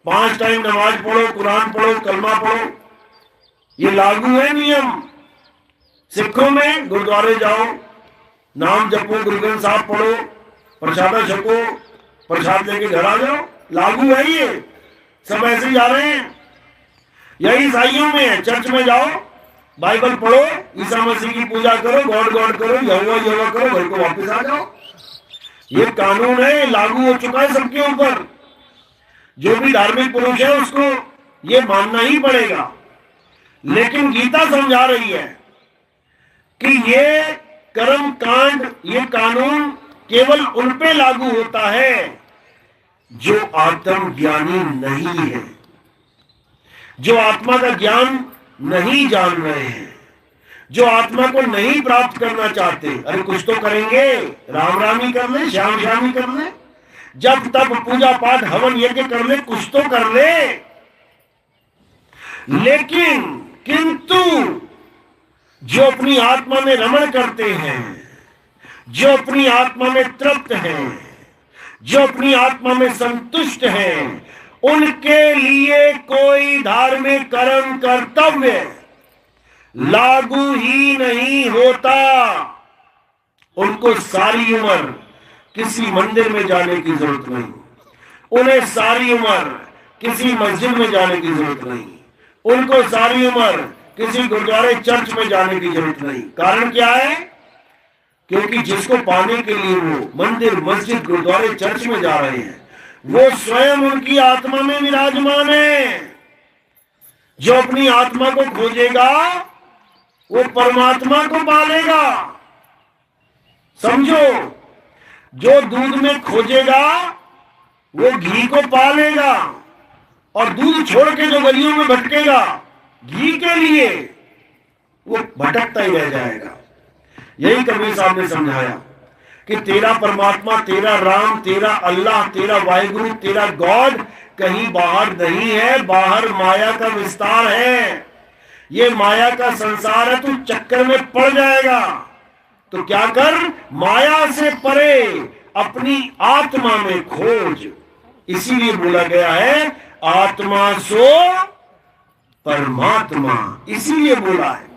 5 टाइम नमाज पढ़ो, कुरान पढ़ो, कलमा पढ़ो, ये लागू है नियम। सिखों में गुरुद्वारे जाओ, नाम जपो, गुरु ग्रंथ साहब पढ़ो, प्रसादा छको, प्रसाद लेके घर आ जाओ। लागू है ये। सब ऐसे ही जा रहे हैं। यही ईसाइयों में है। चर्च में जाओ, बाइबल पढ़ो, ईसा मसीह की पूजा करो, गॉड गॉड करो, यहोवा यहोवा करो, घर को वापस आ जाओ। ये कानून है, लागू हो चुका है सबके ऊपर। जो भी धार्मिक पुरुष है उसको ये मानना ही पड़ेगा। लेकिन गीता समझा रही है कि ये कर्म कांड, ये कानून केवल उन पे लागू होता है जो आत्मज्ञानी नहीं है, जो आत्मा का ज्ञान नहीं जान रहे हैं, जो आत्मा को नहीं प्राप्त करना चाहते। अरे कुछ तो करेंगे, राम राम ही कर ले, श्याम श्याम ही कर ले, जब तब पूजा पाठ हवन यज्ञ कर ले, कुछ तो कर ले। लेकिन किंतु जो अपनी आत्मा में रमण करते हैं, जो अपनी आत्मा में तृप्त हैं, जो अपनी आत्मा में संतुष्ट हैं, उनके लिए कोई धार्मिक कर्म कर्तव्य लागू ही नहीं होता। उनको सारी उम्र किसी मंदिर में जाने की जरूरत नहीं, उन्हें सारी उम्र किसी मस्जिद में जाने की जरूरत नहीं, उनको सारी उम्र किसी गुरुद्वारे चर्च में जाने की जरूरत नहीं। कारण क्या है? क्योंकि जिसको पाने के लिए वो मंदिर मस्जिद गुरुद्वारे चर्च में जा रहे हैं, वो स्वयं उनकी आत्मा में विराजमान है। जो अपनी आत्मा को खोजेगा वो परमात्मा को पालेगा। समझो, जो दूध में खोजेगा वो घी को पालेगा, और दूध छोड़ के जो गलियों में भटकेगा घी के लिए, वो भटकता ही रह जाएगा। यही कबीर साहब ने समझाया कि तेरा परमात्मा, तेरा राम, तेरा अल्लाह, तेरा वाहिगुरु, तेरा गॉड कहीं बाहर नहीं है, बाहर माया का विस्तार है। ये माया का संसार है, तू चक्कर में पड़ जाएगा। तो क्या कर, माया से परे अपनी आत्मा में खोज। इसीलिए बोला गया है आत्मा सो परमात्मा, इसीलिए बोला है।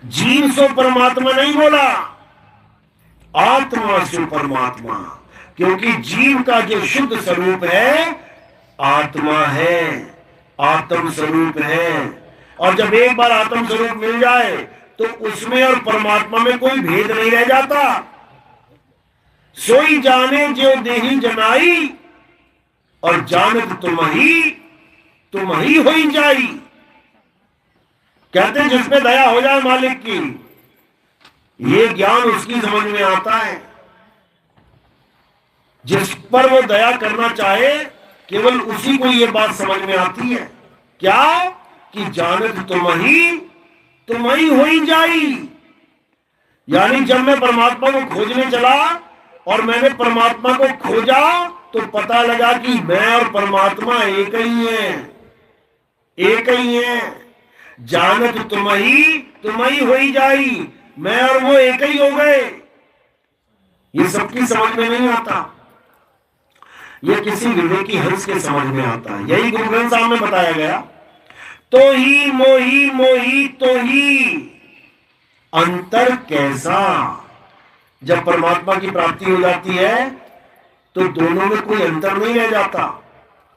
जीव सो परमात्मा नहीं बोला, आत्मा सो परमात्मा। क्योंकि जीव का जो शुद्ध स्वरूप है आत्मा है, आत्म स्वरूप है। और जब एक बार आत्म स्वरूप मिल जाए तो उसमें और परमात्मा में कोई भेद नहीं रह जाता। सोई जाने जो देही जनाई, और जानत तुम ही होई जाई। कहते हैं जिस पे दया हो जाए मालिक की, ये ज्ञान उसकी समझ में आता है। जिस पर वो दया करना चाहे केवल उसी को ये बात समझ में आती है। क्या? कि जानत तुम ही होई जाई। यानी जब मैं परमात्मा को खोजने चला और मैंने परमात्मा को खोजा तो पता लगा कि मैं और परमात्मा एक ही हैं, एक ही हैं। जानत तुम ही होई जाई, मैं और वो एक ही हो गए। ये सबकी समझ में नहीं आता, ये किसी विवेकी हंस के समझ में आता है। यही गुरु ग्रंथ साहब में बताया गया, तो ही मोही मोही तो ही अंतर कैसा। जब परमात्मा की प्राप्ति हो जाती है तो दोनों में कोई अंतर नहीं रह जाता।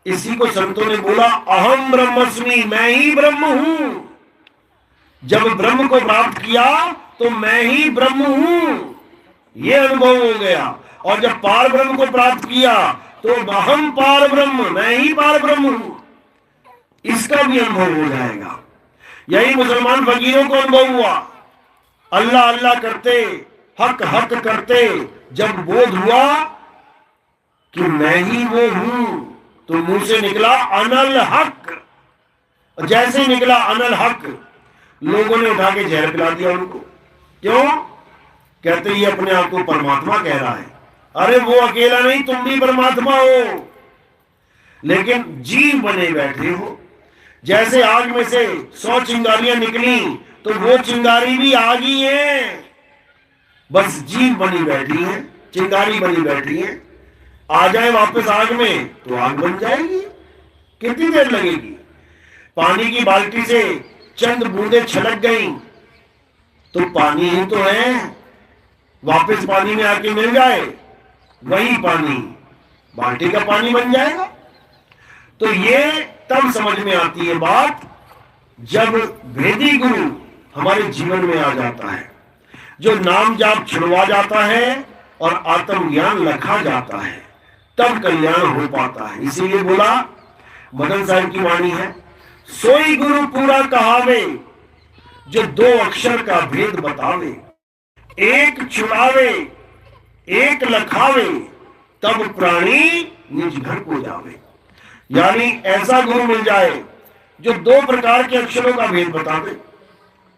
इसी को संतों ने बोला अहम ब्रह्मस्मि, मैं ही ब्रह्म हूं। जब ब्रह्म को प्राप्त किया तो मैं ही ब्रह्म हूं, यह अनुभव हो गया। और जब पार ब्रह्म को प्राप्त किया तो अहम पार ब्रह्म, मैं ही पार ब्रह्म हूं, इसका भी अनुभव हो जाएगा। यही मुसलमान फकीरों को अनुभव हुआ। अल्लाह अल्लाह करते, हक हक करते, जब बोध हुआ कि मैं ही वो हूं तो मुंह से निकला अनल हक। जैसे निकला अनल हक, लोगों ने उठा के जहर पिला दिया उनको। क्यों? कहते ये अपने आप को परमात्मा कह रहा है। अरे वो अकेला नहीं, तुम भी परमात्मा हो, लेकिन जीव बने बैठे हो। जैसे आग में से 100 चिंगारियां निकली तो वो चिंगारी भी आग ही है, बस जीव बनी बैठी है, चिंगारी बनी बैठी है। आ जाए वापस आग में तो आग बन जाएगी, कितनी देर लगेगी। पानी की बाल्टी से चंद बूंदे छलक गई तो पानी ही तो है, वापस पानी में आके मिल जाए वही पानी बाल्टी का पानी बन जाएगा। तो ये तब समझ में आती है बात, जब भेदी गुरु हमारे जीवन में आ जाता है, जो नाम जाप छुड़वा जाता है और आत्मज्ञान लखा जाता है, तब कल्याण हो पाता है। इसीलिए बोला, मदन साहब की वाणी है, सोई गुरु पूरा कहावे, जो दो अक्षर का भेद बतावे, एक छुड़ावे एक लखावे, तब प्राणी निज घर को जावे। यानी ऐसा गुरु मिल जाए जो दो प्रकार के अक्षरों का भेद बता दे।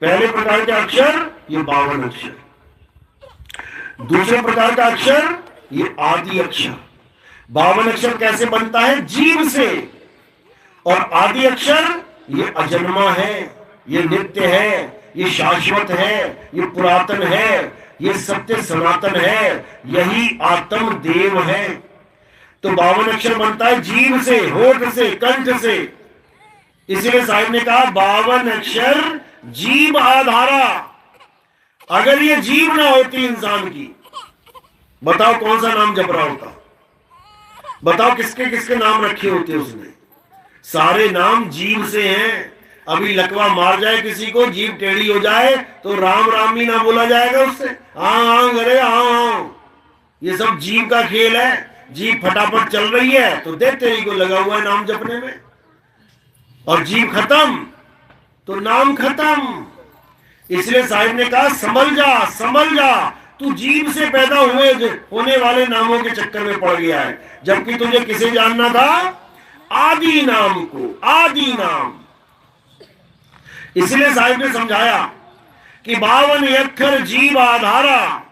पहले प्रकार के अक्षर ये 52 अक्षर, दूसरे प्रकार का अक्षर ये आदि अक्षर। 52 अक्षर कैसे बनता है? जीव से। और आदि अक्षर ये अजन्मा है, ये नित्य है, ये शाश्वत है, ये पुरातन है, ये सत्य सनातन है, यही आत्म देव है। तो 52 अक्षर बनता है जीव से, होठ से, कंठ से। इसलिए साहिब ने कहा 52 अक्षर जीव आधारा। अगर ये जीव ना होती इंसान की, बताओ कौन सा नाम जप रहा होता? बताओ किसके किसके नाम रखे होते उसने? सारे नाम जीव से हैं। अभी लकवा मार जाए किसी को, जीभ टेढ़ी हो जाए तो राम राम भी ना बोला जाएगा उससे, हाँ हाँ करे हाँ हाँ। ये सब जीव का खेल है। जीभ फटाफट चल रही है तो देख तेरी को लगा हुआ है नाम जपने में, और जीभ खत्म तो नाम खत्म। इसलिए साहिब ने कहा संभल जा, संभल जा, तू जीभ से पैदा होने वाले नामों के चक्कर में पड़ गया है, जबकि तुझे किसे जानना था? आदि नाम को, आदि नाम। इसलिए साहिब ने समझाया कि 52 अक्षर जीव आधारा,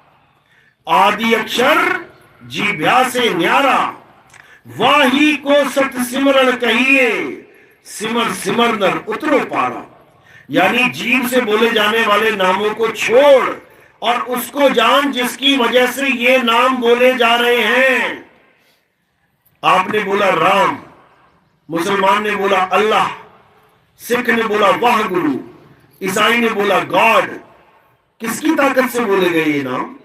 आदि अक्षर जीभ्या से न्यारा, वाही को सत सिमरण कहिए, सिमर सिमर नर उतरो पारा। यानी जीव से बोले जाने वाले नामों को छोड़ और उसको जान जिसकी वजह से ये नाम बोले जा रहे हैं। आपने बोला राम, मुसलमान ने बोला अल्लाह, सिख ने बोला वाह गुरु, ईसाई ने बोला गॉड। किसकी ताकत से बोले गए ये नाम?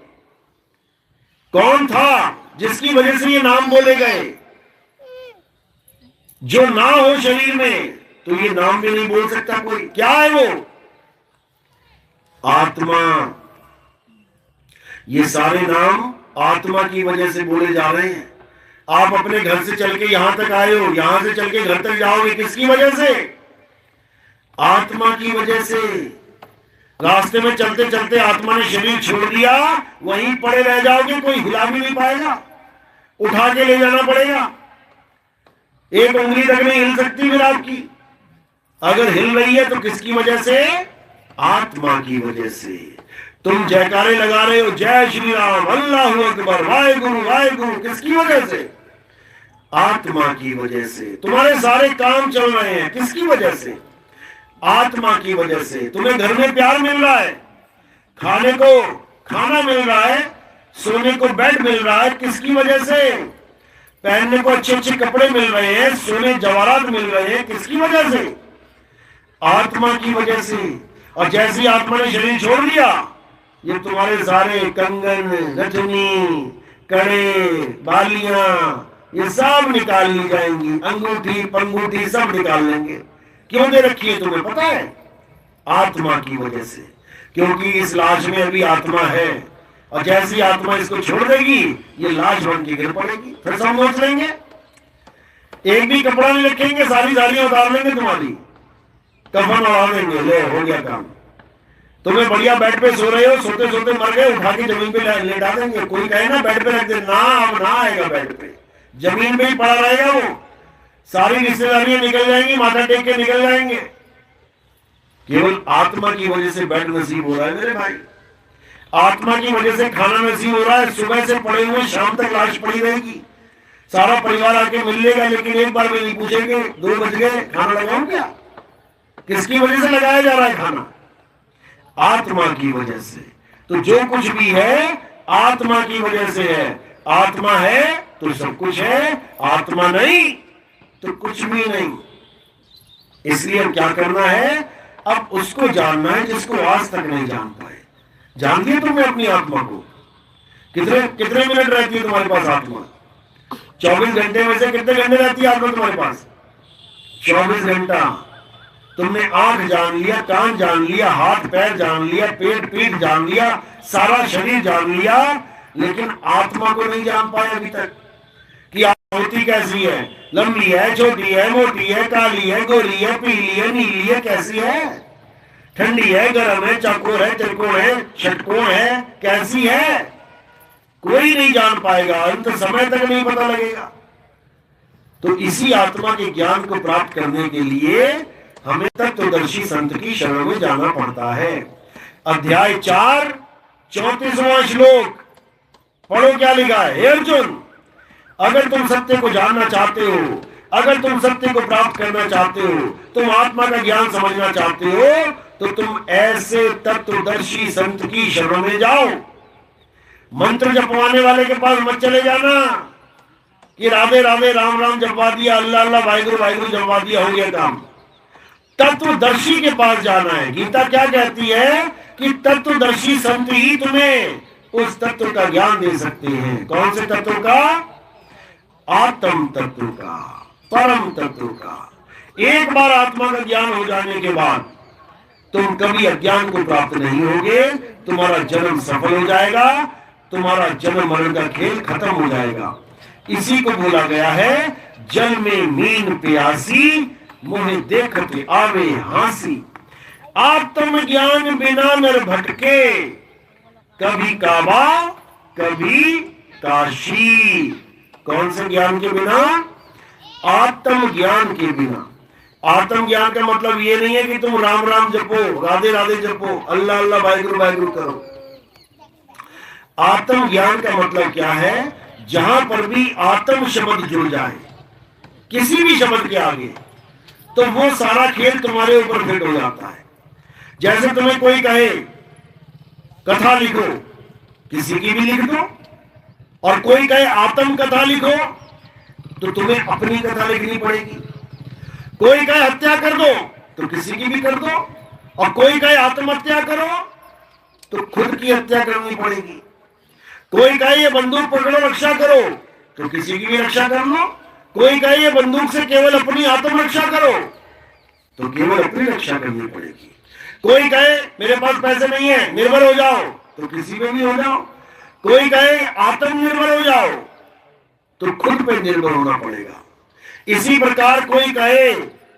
कौन था जिसकी वजह से ये नाम बोले गए? जो ना हो शरीर में तो ये नाम भी नहीं बोल सकता कोई। क्या है वो? आत्मा। ये सारे नाम आत्मा की वजह से बोले जा रहे हैं। आप अपने घर से चल के यहां तक आए हो, यहां से चल के घर तक जाओगे, किसकी वजह से? आत्मा की वजह से। रास्ते में चलते चलते आत्मा ने शरीर छोड़ दिया, वहीं पड़े रह जाओगे, कोई हिला भी नहीं पाएगा, उठा के ले जाना पड़ेगा। एक उंगली तक नहीं हिल सकती फिर आपकी। अगर हिल रही है तो किसकी वजह से? आत्मा की वजह से। तुम जयकारे लगा रहे हो, जय श्री राम, अल्लाहु अकबर, वाहेगुरु वाहेगुरु, किसकी वजह से? आत्मा की वजह से। तुम्हारे सारे काम चल रहे हैं, किसकी वजह से? आत्मा की वजह से। तुम्हें घर में प्यार मिल रहा है, खाने को खाना मिल रहा है, सोने को बेड मिल रहा है, किसकी वजह से? पहनने को अच्छे अच्छे कपड़े मिल रहे हैं, सोने जवाहरात मिल रहे हैं, किसकी वजह से? आत्मा की वजह से। और जैसी आत्मा ने शरीर छोड़ दिया, ये तुम्हारे सारे कंगन, नथनी, कड़े, बालियां, ये सब निकाल ली जाएंगी, अंगूठी पंगूठी सब निकाल लेंगे। क्यों दे रखी है तुम्हें पता है? आत्मा की वजह से। क्योंकि इस लाश में अभी आत्मा है, और जैसी आत्मा इसको छोड़ देगी ये लाश बन के गिर पड़ेगी, फिर सब नोच लेंगे, एक भी कपड़ा नहीं रखेंगे, सारी साड़ियां उतार लेंगे, तुम्हारी कफन उड़ा देंगे, ले हो गया काम। तुम्हें बढ़िया बेड पे सो रहे हो, सोते सोते मर गए, उठा के जमीन पे लेटा देंगे। कोई कहे ना बेड पे रख दे, ना अब ना आएगा बेड पे, जमीन पे ही पड़ा रहेगा वो। सारी रिश्तेदारियां निकल जाएंगी, माथा टेक के निकल जाएंगे। केवल आत्मा की वजह से बेड नसीब हो रहा है मेरे भाई, आत्मा की वजह से खाना नसीब हो रहा है। सुबह से पड़े हुए शाम तक लाश पड़ी रहेगी, सारा परिवार आके मिल लेगा, लेकिन एक बार में नहीं पूछेंगे 2 बज गए खाना लगाऊं क्या? किसकी वजह से लगाया जा रहा है खाना? आत्मा की वजह से। तो जो कुछ भी है आत्मा की वजह से है। आत्मा है तो सब कुछ है, आत्मा नहीं तो कुछ भी नहीं। इसलिए क्या करना है? अब उसको जानना है जिसको आज तक नहीं जान पाए। जान लिया तुमने अपनी आत्मा को? कितने कितने मिनट रहती है तुम्हारे पास आत्मा? 24 घंटे में से कितने घंटे रहती है आत्मा तुम्हारे पास? 24 घंटा तुमने आंख जान लिया, कान जान लिया, हाथ पैर जान लिया, पेट पीठ जान लिया, सारा शरीर जान लिया, लेकिन आत्मा को नहीं जान पाए अभी तक कि होती कैसी है, लंबी है, छोटी है, मोटी है, काली है, गोरी है, पीली है, नीली है, कैसी है, ठंडी है, गर्म है, चौकोर है, त्रिकोण है, षटकोण है, कैसी है, कोई नहीं जान पाएगा, अंत समय तक नहीं पता लगेगा। तो इसी आत्मा के ज्ञान को प्राप्त करने के लिए हमें तत्वदर्शी संत की शरण में जाना पड़ता है। अध्याय 4 34वां श्लोक पढ़ो, क्या लिखा है। हे अर्जुन, अगर तुम सत्य को जानना चाहते हो, अगर तुम सत्य को प्राप्त करना चाहते हो, तुम आत्मा का ज्ञान समझना चाहते हो, तो तुम ऐसे तत्वदर्शी संत की शरण में जाओ। मंत्र जपवाने वाले के पास मत चले जाना कि राधे राधे राम राम जपवा दिया, अल्लाह अल्लाह वाहिगुरु वाहिगुरु जपवा दिया, हो गया काम। तत्वदर्शी के पास जाना है। गीता क्या कहती है कि तत्वदर्शी संत ही तुम्हें उस तत्व का ज्ञान दे सकते हैं। कौन से तत्व का? आत्म तत्व का, परम तत्व का। एक बार आत्मा का ज्ञान हो जाने के बाद तुम कभी अज्ञान को प्राप्त नहीं होगे, तुम्हारा जन्म सफल हो जाएगा, तुम्हारा जन्म मरण का खेल खत्म हो जाएगा। इसी को बोला गया है, जल में मीन प्यासी, मुझे देखते आवे हांसी। आत्म ज्ञान बिना नर भटके, कभी काबा कभी काशी। कौन से ज्ञान के बिना? आत्म ज्ञान के बिना। आत्म ज्ञान का मतलब ये नहीं है कि तुम राम राम जपो, राधे राधे जपो, अल्लाह अल्लाह वाहिगुरु वाहिगुरु करो। आत्म ज्ञान का मतलब क्या है? जहां पर भी आत्म शब्द जुड़ जाए किसी भी शब्द के आगे, तो वो सारा खेल तुम्हारे ऊपर फिट हो जाता है। जैसे तुम्हें कोई कहे कथा लिखो, किसी की भी लिख दो, और कोई कहे आत्म कथा लिखो, तो तुम्हें अपनी कथा लिखनी पड़ेगी। कोई कहे हत्या कर दो, तो किसी की भी कर दो, और कोई कहे आत्महत्या करो, तो खुद की हत्या करनी पड़ेगी। कोई कहे ये बंदूक पकड़ो रक्षा करो, तो किसी की भी रक्षा कर लो। कोई कहे ये बंदूक से केवल अपनी आत्मरक्षा करो, तो केवल अपनी रक्षा करनी पड़ेगी। कोई कहे मेरे पास पैसे नहीं है, निर्भर हो जाओ, तो किसी पे भी हो जाओ। कोई कहे आत्मनिर्भर हो जाओ, तो खुद पे निर्भर होना पड़ेगा। इसी प्रकार कोई कहे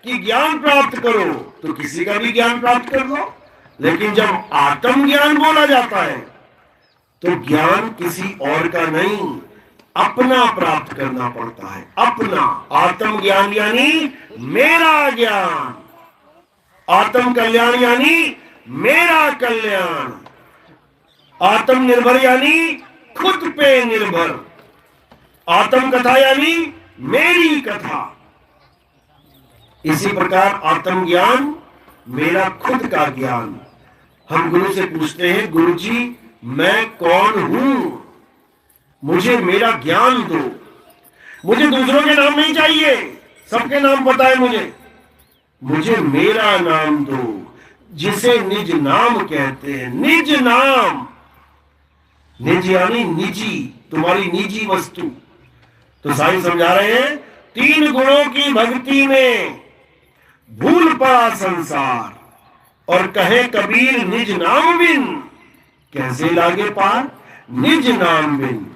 कि ज्ञान प्राप्त करो, तो किसी का भी ज्ञान प्राप्त कर लो। लेकिन जब आत्म ज्ञान बोला जाता है, तो ज्ञान किसी और का नहीं, अपना प्राप्त करना पड़ता है। अपना आत्म ज्ञान यानी मेरा ज्ञान, आत्म कल्याण यानी मेरा कल्याण, आत्मनिर्भर यानी खुद पे निर्भर, आत्म कथा यानी मेरी कथा। इसी प्रकार आत्म ज्ञान मेरा खुद का ज्ञान। हम गुरु से पूछते हैं, गुरु जी मैं कौन हूं, मुझे मेरा ज्ञान दो। मुझे दूसरों के नाम नहीं चाहिए, सबके नाम पता है मुझे मेरा नाम दो, जिसे निज नाम कहते हैं। निज नाम, निज यानी निजी, तुम्हारी निजी वस्तु। तो साईं समझा रहे हैं, 3 गुणों की भक्ति में भूल पड़ा संसार, और कहे कबीर निज नाम बिन कैसे लागे पार। निज नाम बिन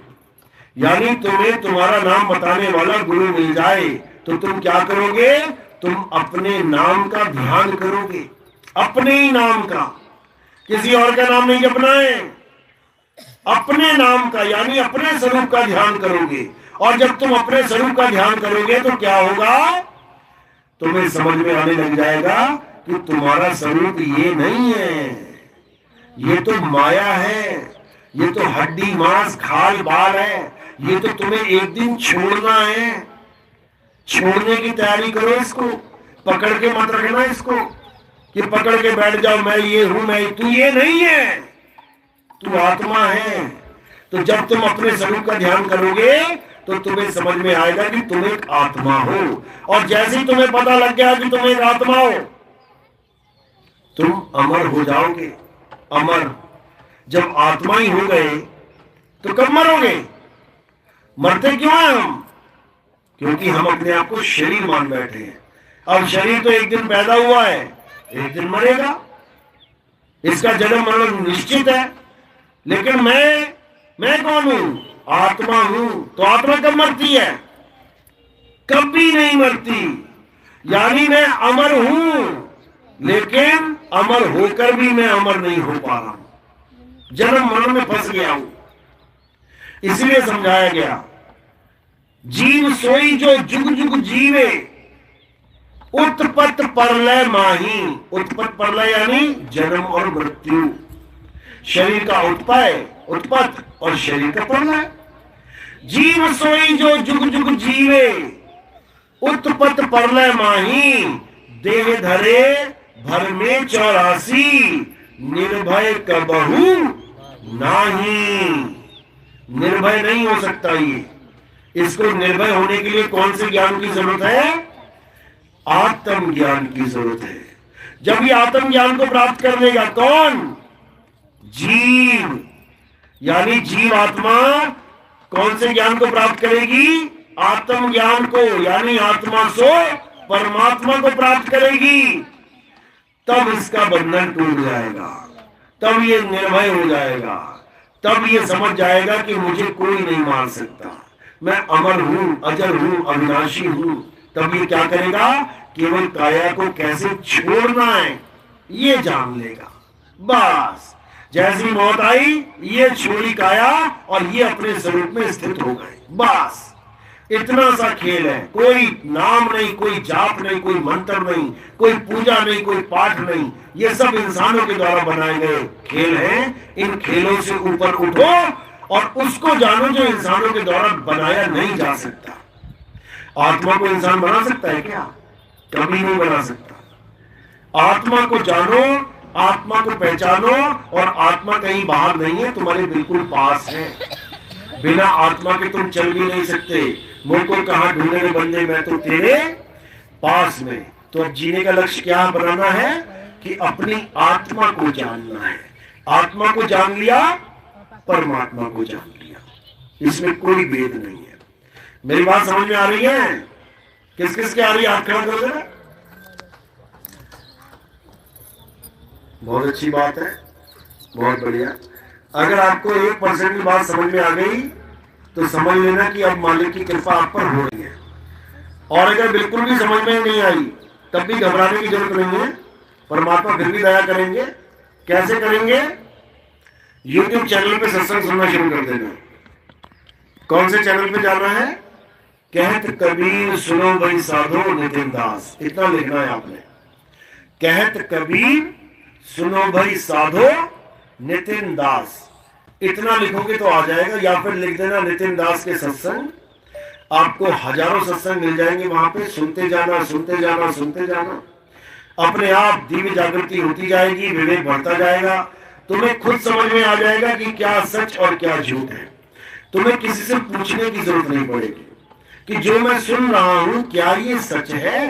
यानी तुम्हें तुम्हारा नाम बताने वाला गुरु मिल जाए, तो तुम क्या करोगे? तुम अपने नाम का ध्यान करोगे, अपने ही नाम का, किसी और का नाम नहीं जपना है, अपने नाम का यानी अपने स्वरूप का ध्यान करोगे। और जब तुम अपने स्वरूप का ध्यान करोगे तो क्या होगा? तुम्हें समझ में आने लग जाएगा कि तुम्हारा स्वरूप ये नहीं है, ये तो माया है, ये तो हड्डी मांस खाल बाल है, ये तो तुम्हें एक दिन छोड़ना है। छोड़ने की तैयारी करो, इसको पकड़ के मत रखना इसको कि पकड़ के बैठ जाओ मैं ये हूं, मैं तू ये नहीं है, तू आत्मा है। तो जब तुम अपने स्वरूप का ध्यान करोगे तो तुम्हें समझ में आएगा कि तुम एक आत्मा हो। और जैसे ही तुम्हें पता लग गया कि तुम एक आत्मा हो, तुम अमर हो जाओगे। अमर जब आत्मा ही हो गए तो कब मरोगे? मरते क्यों हैं हम? क्योंकि हम अपने आप को शरीर मान बैठे हैं। अब शरीर तो एक दिन पैदा हुआ है, एक दिन मरेगा, इसका जन्म मरण निश्चित है। लेकिन मैं कौन हूं? आत्मा हूं। तो आत्मा कब मरती है? कभी नहीं मरती। यानी मैं अमर हूं, लेकिन अमर होकर भी मैं अमर नहीं हो पा रहा हूं, जन्म मरण में फंस गया हूं। इसलिए समझाया गया, जीव सोई जो जुग जुग जीवे, उत्पत्त परलय माही। उत्पत्त परलय यानी जन्म और मृत्यु, शरीर का उत्पत्त और शरीर का प्रलय। जीव सोई जो जुग जुग जीवे, उत्पत्त परलय माही। देह धरे भर में 84, निर्भय कबहू नाही। निर्भय नहीं हो सकता ये। इसको निर्भय होने के लिए कौन से ज्ञान की जरूरत है? आत्म ज्ञान की जरूरत है। जब ये आत्म ज्ञान को प्राप्त कर लेगा कौन? जीव। यानी जीव आत्मा कौन से ज्ञान को प्राप्त करेगी? आत्म ज्ञान को, यानी आत्मा सो परमात्मा को प्राप्त करेगी। तब इसका बंधन टूट जाएगा, तब ये निर्भय हो जाएगा, तब ये समझ जाएगा कि मुझे कोई नहीं मार सकता, मैं अमर हूं, अजर हूं, अविनाशी हूं। तब ये क्या करेगा? केवल काया को कैसे छोड़ना है ये जान लेगा। बस जैसी मौत आई, ये छोड़ी काया और ये अपने स्वरूप में स्थित हो गए। बस इतना सा खेल है। कोई नाम नहीं, कोई जाप नहीं, कोई मंत्र नहीं, कोई पूजा नहीं, कोई पाठ नहीं। ये सब इंसानों के द्वारा बनाए गए खेल हैं। इन खेलों से ऊपर उठो और उसको जानो जो इंसानों के द्वारा बनाया नहीं जा सकता। आत्मा को इंसान बना सकता है क्या? कभी नहीं बना सकता। आत्मा को जानो, आत्मा को पहचानो, और आत्मा कहीं बाहर नहीं है, तुम्हारे बिल्कुल पास है। बिना आत्मा के तुम चल भी नहीं सकते। मुझको कहां ढूंढे रे बंदे, मैं तो तेरे पास में। तो अब जीने का लक्ष्य क्या बनाना है? कि अपनी आत्मा को जानना है। आत्मा को जान लिया, परमात्मा को जान लिया, इसमें कोई भेद नहीं है। मेरी बात समझ में आ रही है? किस किस के आ रही है? हाथ खड़ा करो जरा। बहुत अच्छी बात है, बहुत बढ़िया। अगर आपको 1% की बात समझ में आ गई तो समझ लेना कि अब मालिक की कृपा आप पर हो रही है। और अगर बिल्कुल भी समझ में नहीं आई तब भी घबराने की जरूरत नहीं है। परमात्मा फिर भी दया करेंगे। कैसे करेंगे? YouTube चैनल पे सत्संग सुनना शुरू कर देना। कौन से चैनल पे जाना है? कहत कबीर सुनो भाई साधो नितिन दास, इतना लिखना है आपने। कहत कबीर सुनो भाई साधो नितिन दास, इतना लिखोगे तो आ जाएगा। या फिर लिख देना नितिन दास के सत्संग। आपको हजारों सत्संग मिल जाएंगे वहां पे। सुनते जाना, सुनते जाना, सुनते जाना। अपने आप दिव्य जागृति होती जाएगी, विवेक बढ़ता जाएगा। तुम्हें खुद समझ में आ जाएगा कि क्या सच और क्या झूठ है। तुम्हें किसी से पूछने की जरूरत नहीं पड़ेगी कि जो मैं सुन रहा हूं क्या ये सच है।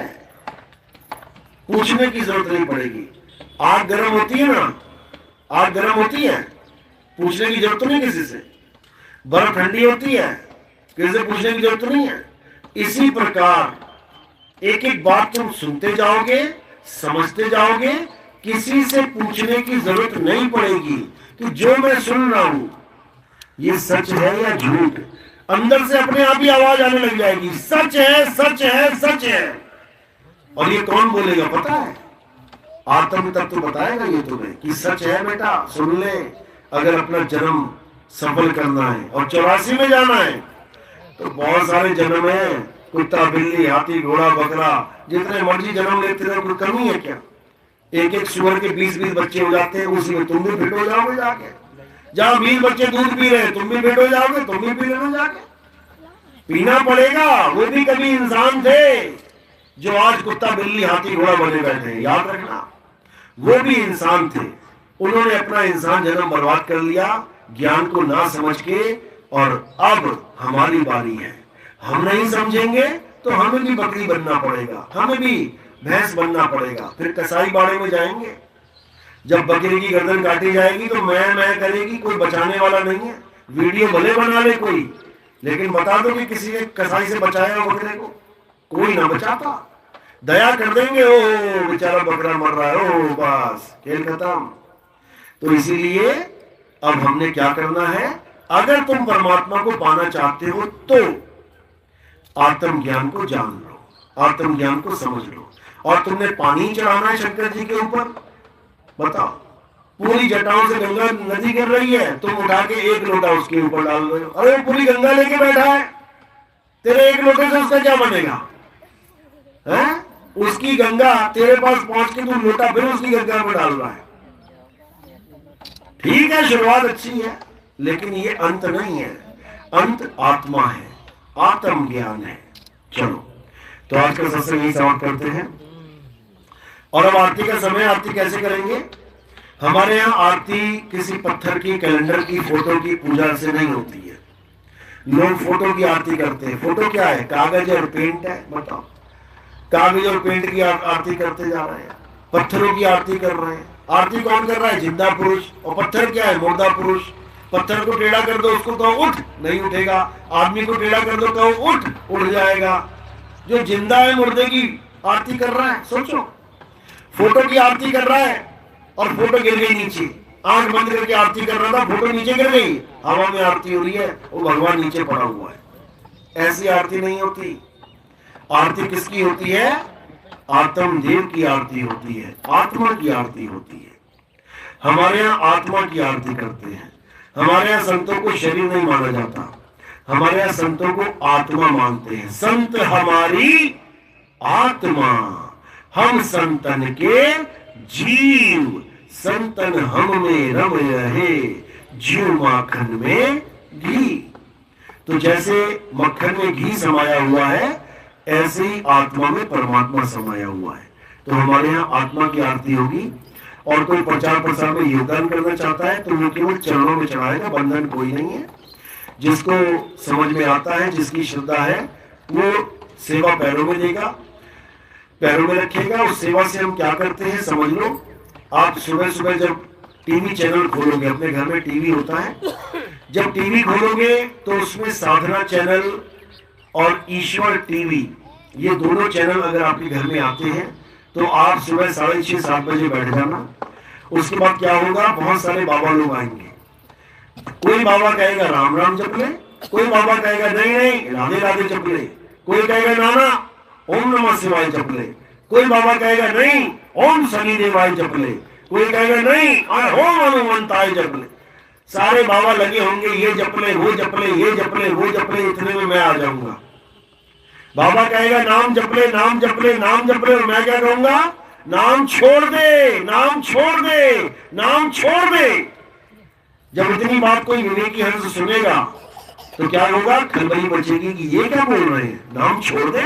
पूछने की जरूरत नहीं पड़ेगी। आग गर्म होती है ना, आग गर्म होती है, पूछने की जरूरत नहीं किसी से। बर्फ ठंडी होती है, किसी से पूछने की जरूरत नहीं है। इसी प्रकार एक एक बात तुम सुनते जाओगे, समझते जाओगे, किसी से पूछने की जरूरत नहीं पड़ेगी कि जो मैं सुन रहा हूं ये सच है या झूठ। अंदर से अपने आप ही आवाज आने लग जाएगी, सच है, सच है, सच है। और ये कौन बोलेगा पता है? आत्म तत्व बताएगा ये तुम्हें कि सच है बेटा, सुन ले। अगर अपना जन्म सफल करना है और 84 में जाना है तो बहुत सारे जन्म है। कुत्ता, बिल्ली, हाथी, घोड़ा, बकरा, जितने मर्जी जन्म लेते रहो, कोई कमी है क्या? एक एक सुअर के 20-20 बच्चे हो जाते हैं, उसमें तुम भी फिट हो जाओगे जाके। जहां 20 बच्चे दूध पी रहे हैं तुम भी फिट हो जाओगे, तुम भी पी लेना जाके। पीना पड़ेगा। वो भी कभी इंसान थे जो आज कुत्ता, बिल्ली, हाथी, घोड़ा बने बैठे। याद रखना, वो भी इंसान थे। उन्होंने अपना इंसान जन्म बर्बाद कर लिया ज्ञान को ना समझ के। और अब हमारी बारी है। हम नहीं समझेंगे तो हमें भी बकरी बनना पड़ेगा, हमें भी भैंस बनना पड़ेगा। फिर कसाई बाड़े में जाएंगे। जब बकरी की गर्दन काटी जाएगी तो मैं करेगी, कोई बचाने वाला नहीं है। वीडियो भले बना ले कोई, लेकिन बता दो कि किसी ने कसाई से बचाया बकरे को? कोई ना बचाता। दया कर देंगे, ओ बेचारा बकरा मर रहा है, ओ बस खेल खत्म। तो इसीलिए अब हमने क्या करना है, अगर तुम परमात्मा को पाना चाहते हो तो आत्मज्ञान को जान लो, आत्मज्ञान को समझ लो। और तुमने पानी चढ़ाना है शंकर जी के ऊपर, बताओ, पूरी जटाओं से गंगा नदी कर रही है, तुम उठा के एक लोटा उसके ऊपर डाल रहे हो। अरे पूरी गंगा लेके बैठा है, तेरे एक लोटे से उसका क्या बनेगा है? उसकी गंगा तेरे पास पहुंच के तू लोटा फिर उसकी गंगा में डाल रहा है। ठीक है, शुरुआत अच्छी है, लेकिन ये अंत नहीं है, अंत आत्मा है, आत्म ज्ञान है। चलो, तो आज का सत्संग यही समाप्त करते हैं। और अब आरती का समय, आरती कैसे करेंगे? हमारे यहाँ आरती किसी पत्थर की, कैलेंडर की, फोटो की पूजा से नहीं होती है। लोग फोटो की आरती करते हैं। फोटो क्या है? कागज और पेंट है। बताओ, कागज और पेंट की आरती करते जा रहे हैं, पत्थरों की आरती कर रहे हैं। आरती कौन कर रहा है? जिंदा पुरुष। और पत्थर क्या है? मुर्दा पुरुष। पत्थर को टेढ़ा कर दो, उसको कहो उठ, नहीं उठेगा। आदमी को टेढ़ा कर दो, कहो उठ, उठ जाएगा। जो जिंदा है मुर्दे की आरती कर रहा है। सोचो, फोटो की आरती कर रहा है और फोटो गिर गई नीचे, आंख बंद करके आरती कर रहा था, फोटो नीचे गिर गई, हवा में आरती हो रही है, वो भगवान नीचे पड़ा हुआ है। ऐसी आरती नहीं होती। आरती किसकी होती है? आत्मदेव की आरती होती है, आत्मा की आरती होती है। हमारे यहाँ आत्मा की आरती करते हैं। हमारे यहाँ संतों को शरीर नहीं माना जाता, हमारे यहाँ संतों को आत्मा मानते हैं। संत हमारी आत्मा, हम संतन के जीव, संतन हम में रम रहे, जीव माखन में घी। तो जैसे मक्खन में घी समाया हुआ है, ऐसे ही आत्मा में परमात्मा समाया हुआ है। तो हमारे यहाँ आत्मा की आरती होगी। और कोई प्रचार प्रसार में योगदान करना चाहता है तो वो केवल चरणों में चढ़ाएगा, बंधन कोई नहीं है। जिसको समझ में आता है, जिसकी श्रद्धा है, वो सेवा पैरों में देगा, पैरों में रखेगा। उस सेवा से हम क्या करते हैं समझ लो। आप सुबह सुबह जब टीवी चैनल खोलोगे, अपने घर में टीवी होता है, जब टीवी खोलोगे तो उसमें साधना चैनल और ईश्वर टीवी, ये दोनों चैनल अगर आपके घर में आते हैं तो आप सुबह 6:30-7 बजे बैठ जाना। उसके बाद क्या होगा, बहुत सारे बाबा लोग आएंगे। कोई बाबा कहेगा राम राम जप ले, कोई बाबा कहेगा नहीं नहीं राधे राधे जप ले, कोई कहेगा नाना ओम नमः शिवाय जप ले, कोई बाबा कहेगा नहीं ओम शनि देवाय जप ले, कोई कहेगा नहीं ओम हनुमंताय जप ले। सारे बाबा लगे होंगे, ये जप ले, वो जप ले, ये जप ले, वो जप ले, इतने में मैं आ जाऊंगा। बाबा कहेगा नाम जप ले, नाम जप ले, नाम जप ले, और मैं क्या कहूंगा, नाम छोड़ दे, नाम छोड़ दे, नाम छोड़ दे। जब इतनी बात कोई विवेकी हंस सुनेगा तो क्या होगा, खलबली बचेगी कि ये क्या बोल रहे हैं, नाम छोड़ दे।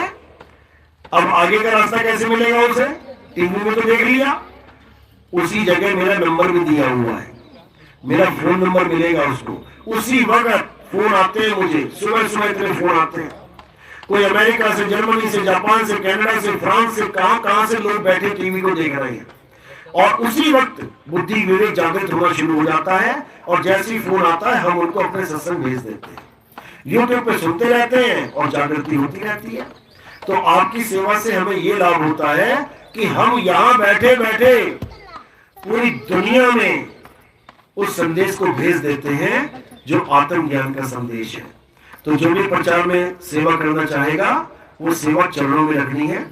अब आगे का रास्ता कैसे मिलेगा उसे? टीवी में तो देख लिया, उसी जगह मेरा नंबर भी दिया हुआ है, मेरा फोन नंबर मिलेगा उसको। उसी वक्त फोन आते हैं मुझे, सुबह सुबह इतने फोन आते हैं। कोई अमेरिका से, जर्मनी से, जापान से, कनाडा से, फ्रांस से, कहां से लोग बैठे टीवी को देख रहे हैं। और उसी वक्त बुद्धि विवेक जागृत होना शुरू हो जाता है, और जैसे ही फोन आता है हम उनको अपने सत्संग भेज देते हैं। यूट्यूब पे सुनते रहते हैं और जागृति होती रहती है। तो आपकी सेवा से हमें यह लाभ होता है कि हम यहां बैठे बैठे पूरी दुनिया में उस संदेश को भेज देते हैं जो आत्मज्ञान का संदेश है। तो जो भी प्रचार में सेवा करना चाहेगा वो सेवा चरणों में रखनी है।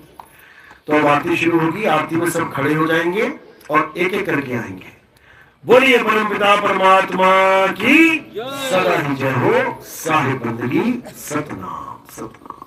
तो अब आरती शुरू होगी, आरती में सब खड़े हो जाएंगे और एक एक करके आएंगे। बोलिए परमपिता परमात्मा की सदा ही जय हो। साहिब बंदगी, सतनाम सतनाम।